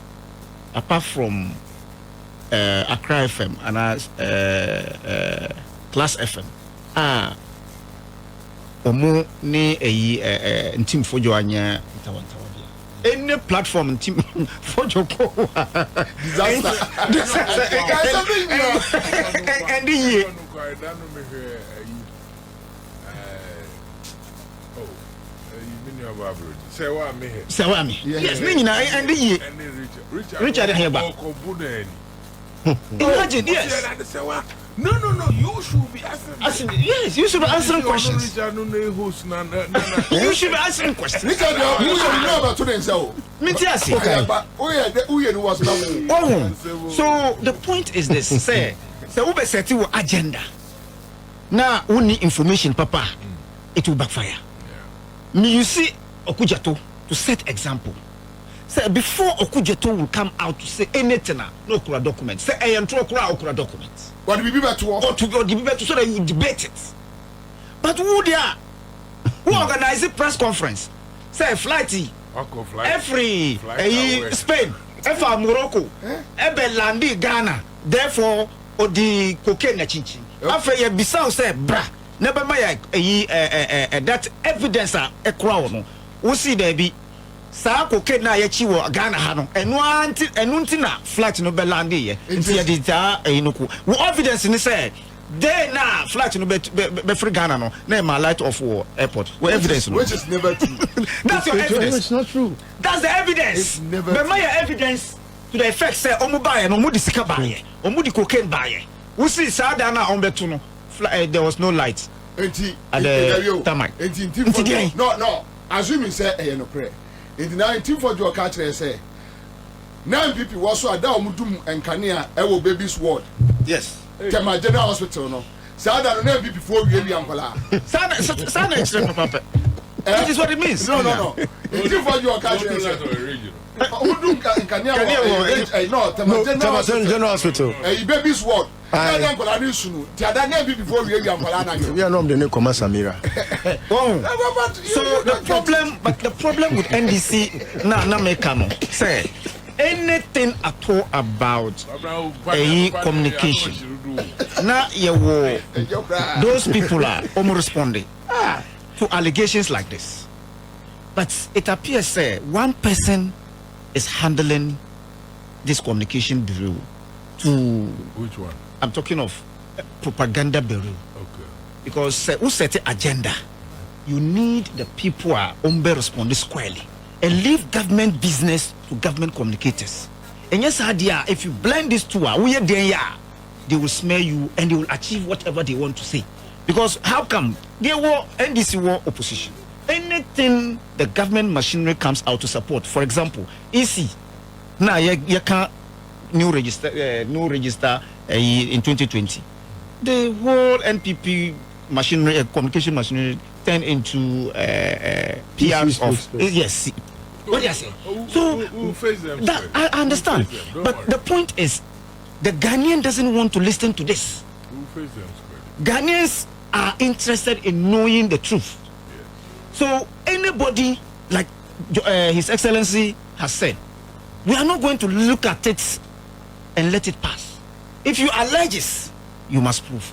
apart from Accra FM and Class FM omo ni Ntim Fordjour anya ntawantawa bia any platform Ntim Fordjour ko disaster and the say wa me yes me nyina and the Richard Heba imagine yes No, you should be asking. Yes, you should be answering questions. You should be answering questions. Richard, who you know about today? So, so the point is this: say, we set your agenda. Now, we need information, Papa. It will backfire. Me, you see, Okujato to set example. Say before Okujato will come out to say anything, no kura documents. Say I am true kura documents. What do we be better or to be better so that you debate it? But who they are? Who organize a press conference? Say flighty. Every Spain, every Morocco, every Landi Ghana. Therefore, or the cocaine chinchin. After you be sound say bra. Never mind that evidence a crown. We see there be. Sa cocaine na yechi wo Ghana ha no enu na flight no be land ye nti ye dita enuku wo evidence ni say dey na flight no be free Ghana no na ma light off war airport wo evidence no which is never true. That's your evidence. It's not true. That's the evidence. It's never but my evidence to the effect say omo buy no mo di sika buy omo di cocaine buy we see sa da na on betu no there was no light enti at the tarmac enti no assuming say no prayer. In the 19 Fordjour catch say NPP was so ada omudum enkania e wo baby's ward. Yes. Tema General Hospital no. Say that no NPP for we ampola. Sana extra papa. That is what it means. No. 19 Fordjour catch say omudum enkania no Tema General Hospital. Baby's ward. We are not the So the problem with NDC na make say anything at all about communication. Now those people are almost responding to allegations like this. But it appears say one person is handling this communication bureau to which one? I'm talking of propaganda bureau. Okay. Because who set the agenda? You need the people who are responding squarely and leave government business to government communicators. And yes, idea if you blend these two, they will smear you and they will achieve whatever they want to say. Because how come they were NDC war opposition? Anything the government machinery comes out to support, for example, EC. Now you can't new register in 2020. The whole NPP machinery, communication machinery, turned into PRs of yes. What do you say? So that, I understand, but the point is, the Ghanaian doesn't want to listen to this. Ghanaians are interested in knowing the truth. So anybody, like His Excellency has said, we are not going to look at it and let it pass. If you allege it, you must prove.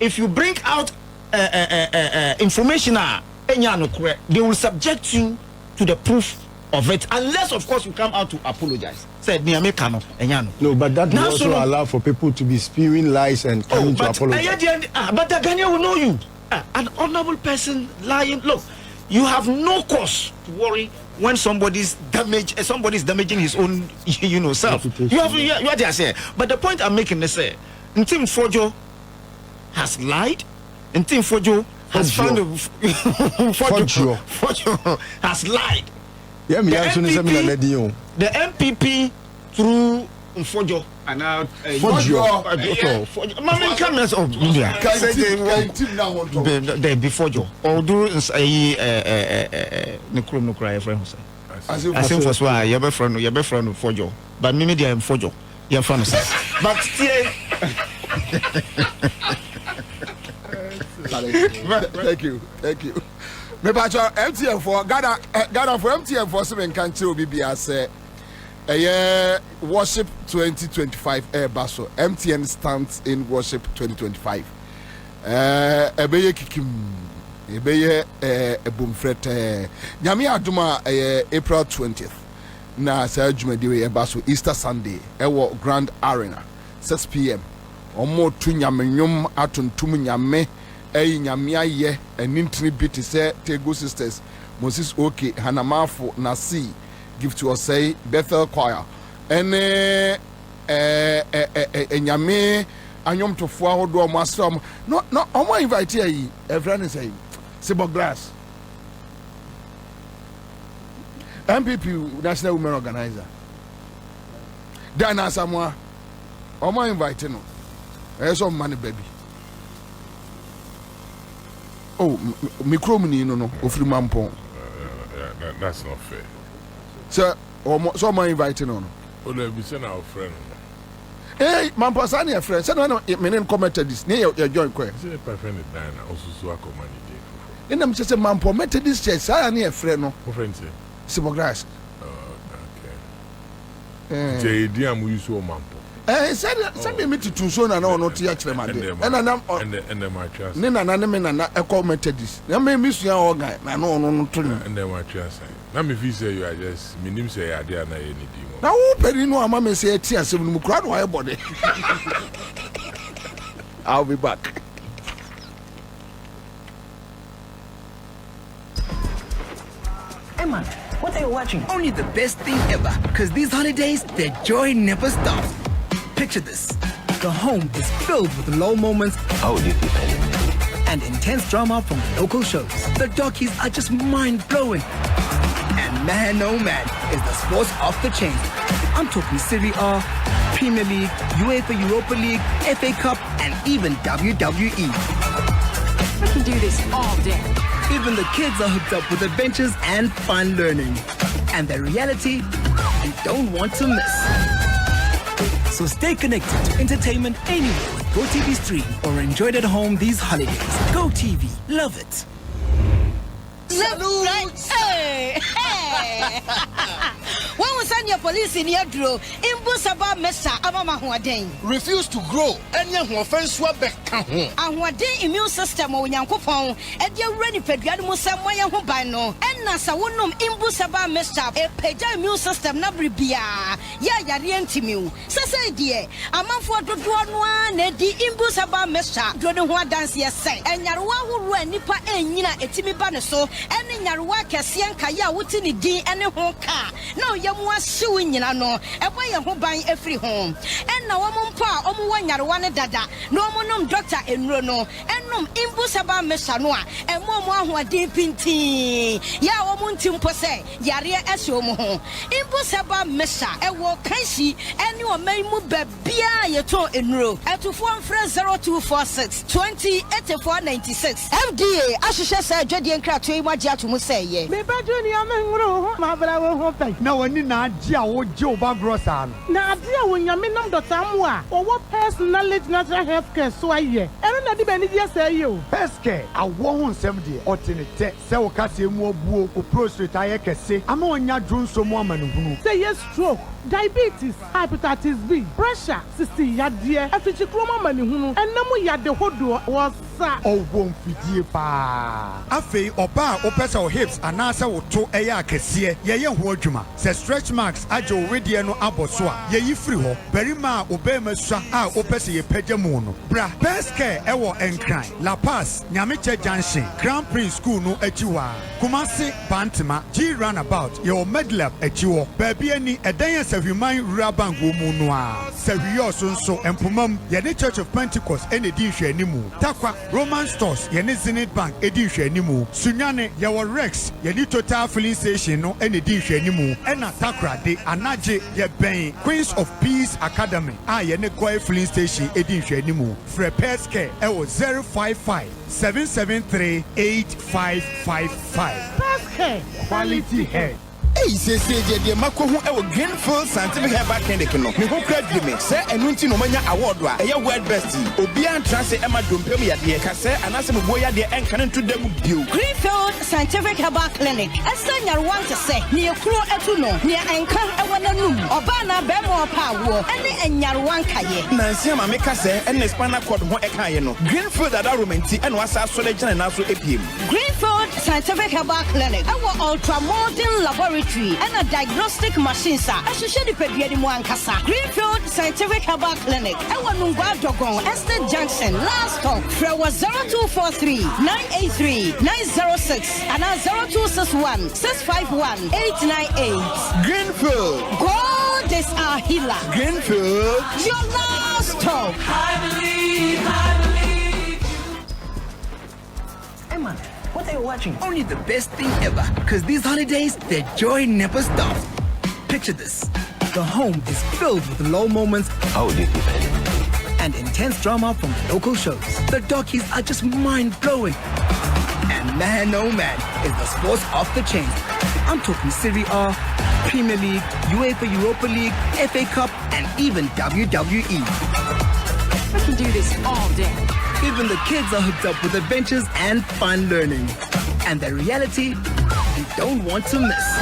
If you bring out information, they will subject you to the proof of it, unless of course you come out to apologize. Said no, but that will also allow for people to be spewing lies and coming to apologize. But the Ghanaian will know you. An honorable person lying. Look, you have no cause to worry when somebody's damaging his own, self. You are there, say. But the point I'm making is, Ntim Fordjour has lied. Ntim Fordjour has found Fordjour has lied. Yeah, the NPP through Fordjour. And now Fordjour. Mama comments of India. Before Joe. Although no cry friend. I think for why your friend Fordjour. But me I am Fordjour. Your friend. But thank you. Me bacho MTN for Ghana for MTN for 7 country BBA say worship 2025 baso MTN stands in worship 2025 ebeye kikim ebeye ebumfret nyame aduma April 20th na sa adwumadi we baso Easter Sunday ewo Grand Arena 6 p.m. omo tu nyame nyum atuntum nyame nyame aye enintini biti say Tego Sisters Moses Okay Hanamafo Nasi give to us say Bethel Choir ene nyame anyom tofo ahodo o masram no omo invite yi everyone say Sibo Glass NPP National Women Organizer Dana Samoa omo invite no some money baby. Oh, micromini no ofri mampon. That's not fair. Sir, so am I inviting on? Oh, they'll be sending our friend. Hey, Mampasani, a friend. Send one men commented this near your joint quay. Say, my friend is dying. Also, so I come money. Then I'm just a man permitted this church. I near friend. No, friend say, Simogras. Okay. Jay, dear, we use your mampo. Send me to so and no to catch them. And then my trust. Nina Nanamina, I commented this. Now, may miss your own guy. I know, no, and then my trust. Now, if you say you are just, minim say, I dare not any demon. Now, open no, mamma say, tears of Mukrano, my body. I'll be back. Emma, what are you watching? Only the best thing ever. Because these holidays, the joy never stops. Picture this. The home is filled with low moments. How would you keep it? And intense drama from local shows. The docus are just mind-blowing. And man, oh man, is the sports off the chain. I'm talking Serie A, Premier League, UEFA Europa League, FA Cup, and even WWE. We can do this all day. Even the kids are hooked up with adventures and fun learning. And the reality you don't want to miss. So stay connected to entertainment anywhere with GoTV Stream or enjoy it at home these holidays. GoTV, love it. Salute! Hey! Hey! When we send your police in your draw, Imbusaba Mesa Abama Huaden. Refuse to grow. Any offense will be and what day immune system or Yankopon, and you're ready for Gadmusa Moya Hubano, and Nasa Wunum Imbusaba Mesa, a Peja immune system Nabribia. Ya Ntim. Sasa dear, a man for the one, the Imbusaba Mesa, Dronua dance say, and Yarua who ran Nipa and Yina Etimi Banaso, and in Yarua Cassian Kaya Wutini D and a home car. No, Yamwa suing no, a way of buying every home. And now one pa, one Yarwana Dada, no monum doctor in Rono, and no Imbusaba Mesanoa, and one who are deep in tea. Ya Ntim Pose, Yaria Esomo, Imbusaba Mesa, and walk Kashi, and you are may move Bia Yato in row, at 0246 20 8496. FDA, Ashisha said, Jedi and Cratui Maja to Musay. Me Junior Mangro, no one in Nadia or Joe Bagrosan. Nadia, when you're minimum the Samoa, or what personality natural health care so I hear. And not even just say you. Best care, I won't 70 or 10 so Cassie more boo or prostrate I can say. I'm on your drone so woman who say yes, stroke. diabetes, hepatitis B, pressure, sisi yadeɛ, afichikroma manihunu, ɛnam yade hodo was ɔwɔ mfidie paa. Afei ɔba a wopɛ sɛ wo hips anaasɛ wo to ɛyɛ akɛseɛ yɛyɛ ho adwuma. Sɛ stretch marks agye wo wedeɛ no abɔ so a yɛyi firi hɔ. Barima a wobɛɛma sua a wopɛ sɛ yɛpɛgya mu no. Bra best care ɛwɔ Nkran, La Paz, Nyamekyɛ Junction, Grand Prince School no akyi hɔ a. Kumasi Bantima, G Runabout, yɛwɔ Medlab akyi hɔ. Baabi ani ɛdan yɛ Sahwiman Rural Bank wɔ mu no a. Sahwiyɛ ɔso nso mpomam yɛne Church of Pentecost ɛna di nhwɛnimu. Takwa Roman Stores yɛne Zenith Bank ɛdi nhwɛnimu. Sunyane yɛwɔ Rex yɛne Total Filling Station no ɛna di nhwɛnimu. Ɛna Takrade Anagye yɛbɛn Queens of Peace Academy a yɛne Koi Filling Station ɛdi nhwɛnimu. Frɛ Pescare ɛwɔ 055-773-8555. Pescare Quality hair. Hey, say the Mako who ever Greenfield Scientific Herbal Clinic no. Me ho credit me. Say enunti no manya award wa. Eya world best. Obian transe Emma Dompem ya de ka say anase me boya de enkan to dem bio. Greenfield Scientific Herbal Clinic. Asanya want to say ne ekuro etu no. Ne enkan ewo nanum. Oba na be mo pa wo. Ene enyarwan kaye. Nansi ma me ka say ene spinal cord ho ekaye no. Greenfield ada romanti ene wasa so le gina na so epiem. Greenfield Scientific Herbal Clinic. Ewo ultra modern laboratory and a diagnostic machine sir. I should share the pedia di Muankasa. Greenfield Scientific Herbal Clinic. I want Nungwa Dogon, Estate Junction, last stop. Frewa 0243-983-906 and 0261-651-898. Greenfield. God is our healer. Greenfield. Your last stop. I believe. Emma, what are you watching? Only the best thing ever. Because these holidays, the joy never stops. Picture this. The home is filled with low moments. How did you And intense drama from local shows. The docus are just mind-blowing. And man, oh man, is the sports off the chain. I'm talking Serie A, Premier League, UEFA Europa League, FA Cup, and even WWE. I can do this all day. Even the kids are hooked up with adventures and fun learning. And the reality you don't want to miss.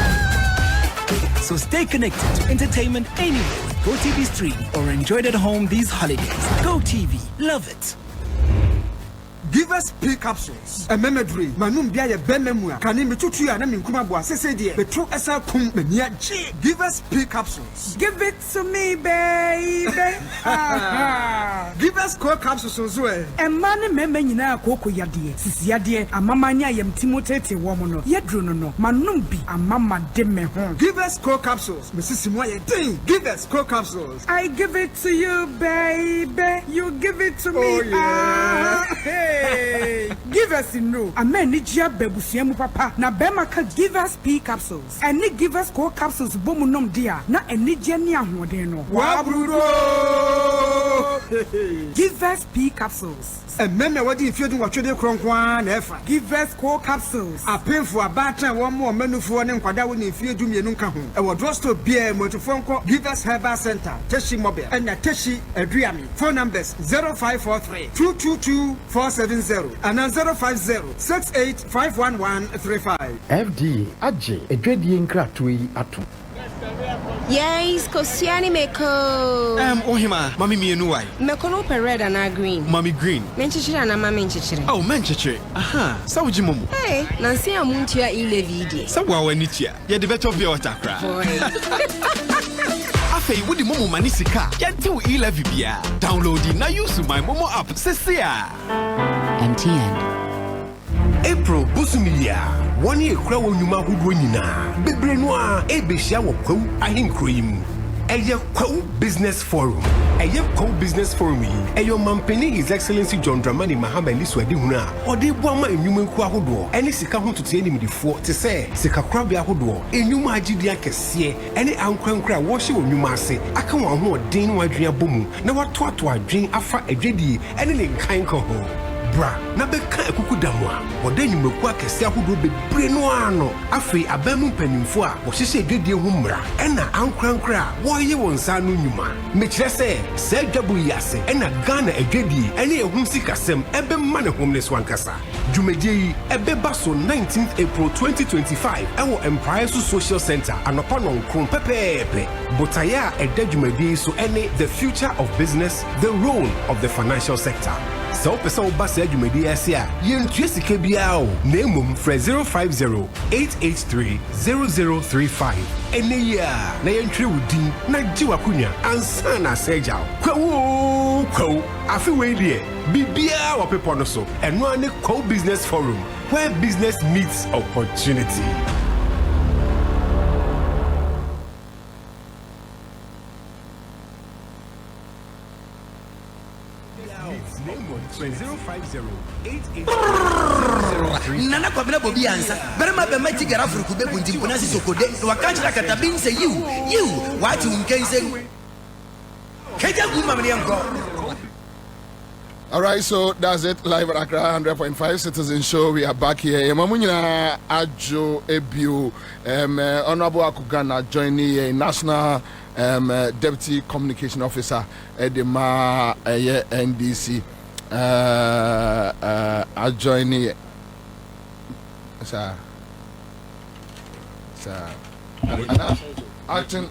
So stay connected to entertainment anywhere with GoTV Stream or enjoy it at home these holidays. GoTV, love it. Give us P capsules. A memory. Manum biya benmemua. Kani mitutu ya na minkuma bua sese die. Betro esa kum menia G. Give us P capsules. Give it to me, baby. Give us core capsules onzwe. E mane meme nyina akoko yade. Sisi yade amamanya yem timotete wo mo no. Yedro no no. Manum bi amama de me ho. Give us core capsules. Mrs. Moye ding. Give us core capsules. I give it to you, baby. You give it to me. Oh yeah. Hey. Give us no. Amen ni jia bebusiemu papa. Na bema ka give us P capsules. Eni give us core capsules bomu nom dia. Na eni jia ni ahoden no. Wabrudo. Give us P capsules. Meme wadi ifiedu watwede kronkwa na efa. Give us core capsules. Apemfu abatra wo mo menufo ne nkwada wo ne ifiedu mienu nka ho. E wo drugstore bia motofonko Give us Herbal Center. Teshi Mobile. And Teshi Aduami. Phone numbers 0543-222-470 and 050-68-51135. FD Aje Edwedi Nkratui Atu. Yes, Kosiani Meko. Ohima, Mami Mianuai. Mekolo red and green. Mami green. Menchichira and Mamma Menchichira. Oh, Menchichira. Aha, Sawaji Mumu. Hey, Nancy Amuntia Ilevidi. Sawa Wenitia. You're the better of your attacker. Afei, with the Momo Manisika. Yantu Ilevibia. Downloading now use my Momo app. Sesia. MTN. April Busumilia. 1 year crow nyuma hudu nyina. Bebre noa ebehia wo kwaw ahenkroyim. Eye kwaw business forum. Eye kwaw business forum yi. Eyo mampeni His Excellency John Dramani Mahama ni swadi huna. Ode boama enyuma nku ahodo. Ene sika ho tote enimdifo te se sika krabia ahodo. Enyuma agidi akese. Ene ankrankra wo hye onyuma ase. Aka wo ho odin no adwea bomu. Na wato adwen afa adwedi ene ne nkan ko ho. bra na bɛka ekuku da mu a wɔda nnwumaku akɛse ahodoɔ bebree no ano afei abamu mpanimfo a wɔhyehyɛ adwadie ho mmara ɛna ankorankora a wɔreyɛ wɔn nsa no nnwuma mekyerɛ sɛ saa adwabo yi ase ɛna Ghana adwadie ɛne ɛhum sikasɛm ɛbɛma ne hom ne so ankasa dwumadie yi ɛbɛba so 19th April 2025 ɛwɔ Empire Social Center anɔpa nɔnkron pɛpɛɛpɛ botaeɛ a ɛda dwumadie yi so ɛne the future of business, the role of the financial sector. So pesa oba se adwumadi ase a yentua sika bia o na emom frɛ 050-883-0035 ene ya na yentwe wudi na gye wakonya ansa na seja kwawo afi we die bibia wo pepo no so eno ane co-business forum where business meets opportunity. Nana kwabena bobi ansa berema be mati gara furuku be bunti mpona si sokode wa kanchira katabin say you what you can say keja guma me yanko. All right, so that's it. Live at Accra 100.5 Citizen Show. We are back here. Mamunyina Ajo Ebiu, Honorable Akugana joining a National Deputy Communication Officer at the NDC. Joining. Sir. Acting.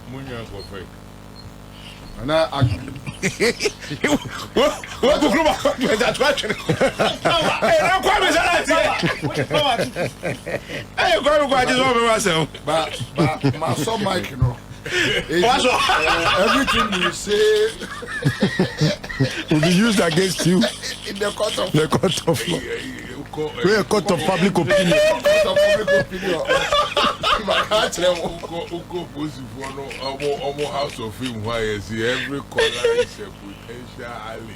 Everything you say will be used against you in the court of law. We're a court of public opinion. House of Film, why is every color is a potential alley.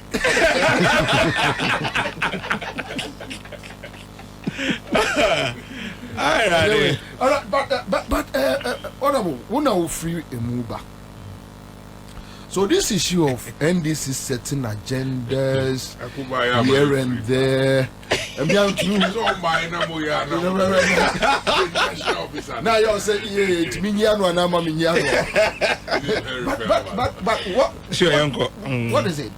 Anyway, all right, but honorable, we now free a move back. So this issue of NDC setting agendas here and there. Now you're saying it's Minyano and Amaminyano. But what? Sure, Uncle. What is it?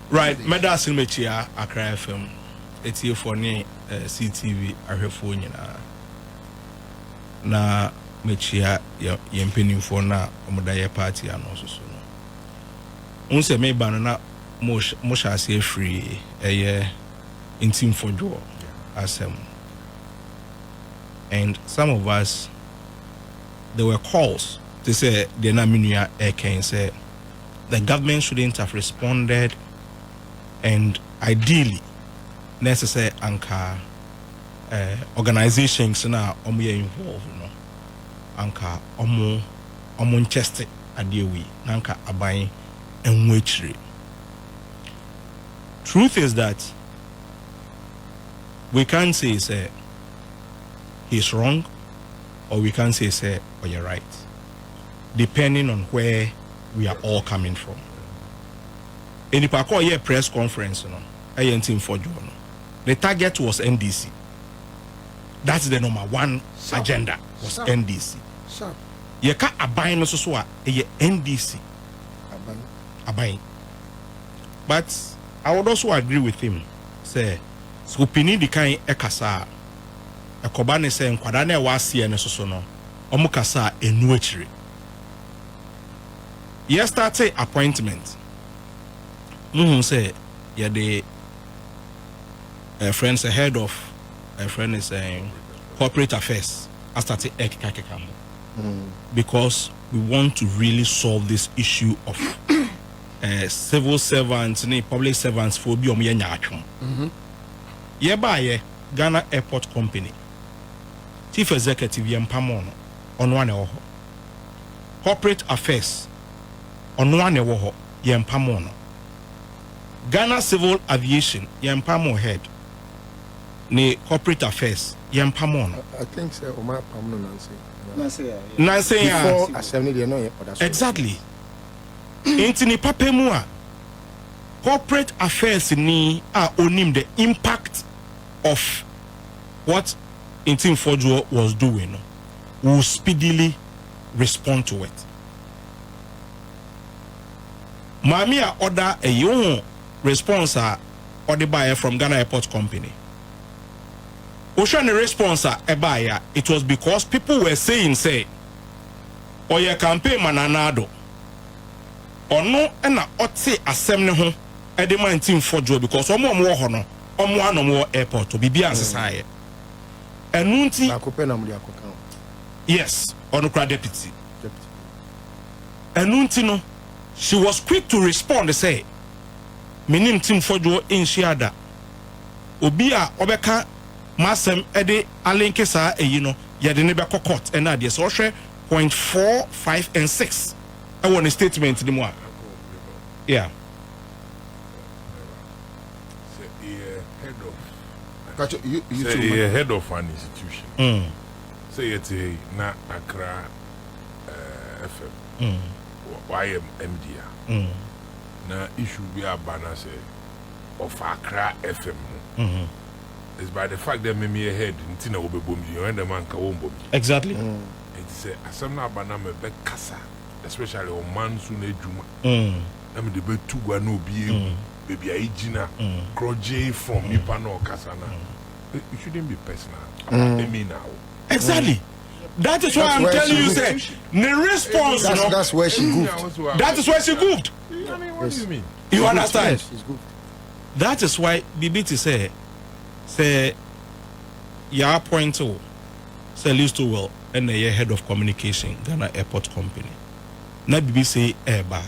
Right, Medasin Mechia, Accra FM. It's here for me, CTV, Arhefonia. Na Mechia, Yempini for na, Omodaya party and also so. Unse me banana Mosha say free a year Ntim Fordjour as and some of us there were calls to say the Naminia Eke say the government shouldn't have responded and ideally necessary anchor organizations now involved anchor omo chest adewi nanka abai and witchery. Truth is that we can't say he's wrong, or we can't say oh, you're right, depending on where we are all coming from. In the Paco press conference, Ntim Fordjour, the target was NDC. That's the number one agenda was NDC. You can't abide so NDC. But I would also agree with him. Say, Skupini di kind ekasa. Ekobane say nkwadane wasi ene soso no. Omukasa enuechiri. Yesterday appointment. Say, yeah the friends ahead of a friend is saying corporate affairs. I started because we want to really solve this issue of civil servants and public servants for biom nyachum. By Ghana Airport Company. Chief Executive Yempamono on one oho. Corporate Affairs on one oho Yempamono. Ghana Civil Aviation Yempamo head. Ne Corporate Affairs Yempamono. I think so. Omar Pamno Nancy. Before assembly, they know. Exactly. Intini papemua corporate affairs ni onim the impact of what Ntim Fordjour was doing will speedily respond to it. Mamia order a young response order buyer from Ghana Airport Company. Ocean response a buyer, it was because people were saying or your campaign mananado or no and ote assembly home at the Ntim Fordjour because no more airport to be society. And Nunti yes, Onukra deputy. And Nunti no, she was quick to respond and say, Minim Ntim Fordjour in Shiada. Obia Obeka Masem Ede Alenkesa Yadineba court and Nadia Soshe 0.4, 5, and 6. I want a statement anymore. Yeah. Say a head of an institution. Say it's a na Accra FM. YMMDA. Na issue be a banner say of Accra FM. It's by the fact that me a head in Tina will be boom you and the man Kawombo. Exactly. It's a some banner me be kasa, especially on Mansoon Juma. I mean the be two no be baby Aijina, Groje from Nipano Kasana. It shouldn't be personal. I mean now. Exactly. That is why I'm telling you, say, the response. That's where she goofed. That is where she goofed. What do you mean? You understand? She's goofed. That is why BBT say, ya point to, say, Listo well, and the head of communication, Ghana Airport Company. Not BBC Airbar.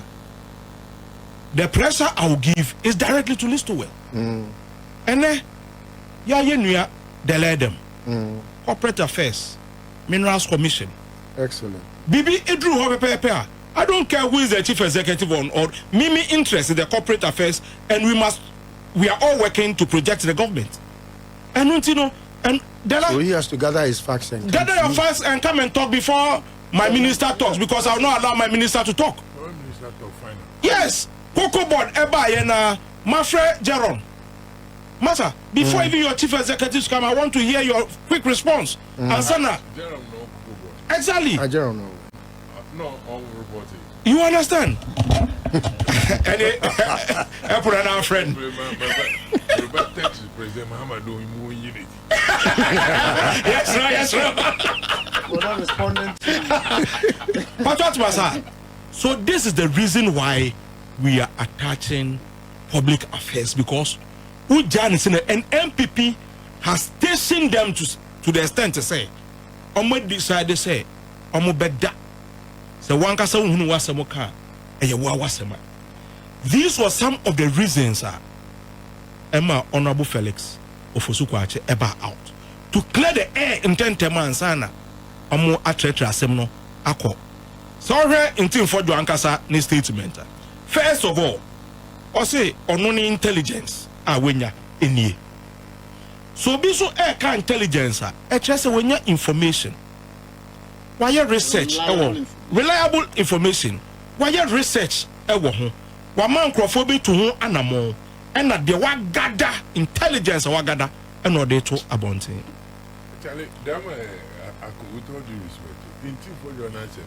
The pressure I will give is directly to Listowell. And then, yeah, delay them. Corporate Affairs, Minerals Commission. Excellent. Bibi Edru Hobepepe. I don't care who is the chief executive or Mimi interest in the corporate affairs, and we are all working to project the government. And you know, and so he has to gather his facts and gather your facts and come and talk before my minister talks, because I will not allow my minister to talk. Yes. Cocoa board Eba and my friend Jaron. Master, before even your chief executives come, I want to hear your quick response. Ansana. Exactly. I don't know. No, all reporting. You understand? And I put an friend. Texas President Mahama doing more unity. Yes, sir. We're not responding. But what was that? So this is the reason why we are attaching public affairs, because Ujan and NPP has stationed them to the extent to say, Omo decide to say, Omo beda. So one kasa unu wasamoka, eyewa wasema. These were some of the reasons, Emma Honorable Felix Ofosukwache eba out to clear the air in 10 sana. Omo atretre asemno akọ. So here Ntim Fordjour ankasa ni statement. First of all, I say only intelligence wenya enie. So be so air intelligence just wenya information. Why research reliable information. Why research ho. Wa man crofobia to ho anamo. And that they wa gather intelligence wa gather and no they to abonte. Charlie, damn with all due respect. Ntim Fordjour na say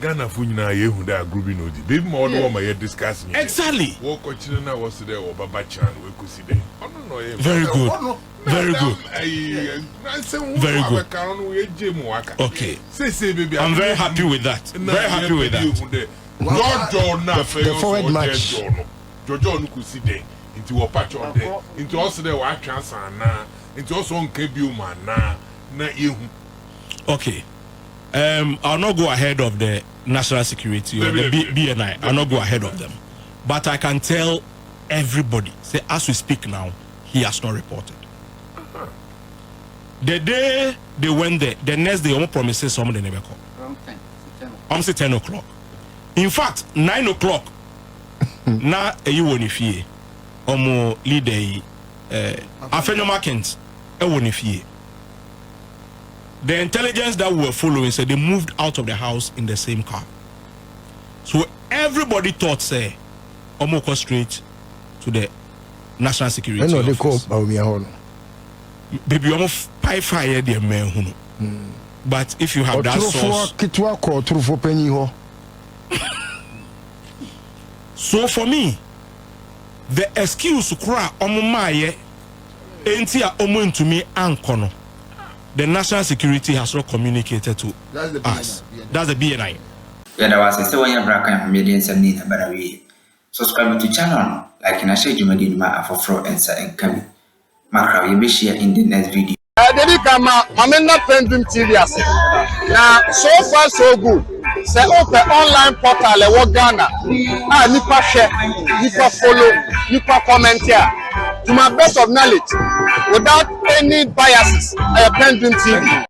Ghana Funyina Yehu that grouping no baby more no my discussing. Exactly. What continue now was there or Baba Chan we could see there. Very good. Very good. Very good. Okay. Say baby. I'm very happy with that. Very happy with that. The forward match. Jojo no could see there. Into a patch on there. Into also there were chance na. Into also on KBU man na Yehu. Okay. I'll not go ahead of the national security or the BNI. I'll not go ahead of them. But I can tell everybody, say as we speak now, he has not reported. The day they went there, the next day, almost promises someone they never call. Almost 10 o'clock. In fact, 9 o'clock, na you won't fear. Omo leader, Afenyo Kent, won't fear. The intelligence that we were following said they moved out of the house in the same car. So everybody thought, say, almost go straight to the national security. I know they office. call Baumia. Baby, almost fire the man. But if you have that source, so for me, the excuse to cry omumaye entia omu to me ankono. The national security has not communicated to us. That's the BNI. Yeah, that was a so when Braka media and Barawi. Subscribe to channel, like and share you made ma for fraud and coming. Macra, you be share in the next video. Dedi kama mamena PENDREAM TV ase. Na so far so good. Say open online portal e wo Ghana. Ah nipa share, nipa follow, nipa comment here. To my best of knowledge, without any biases, PENDREAM TV.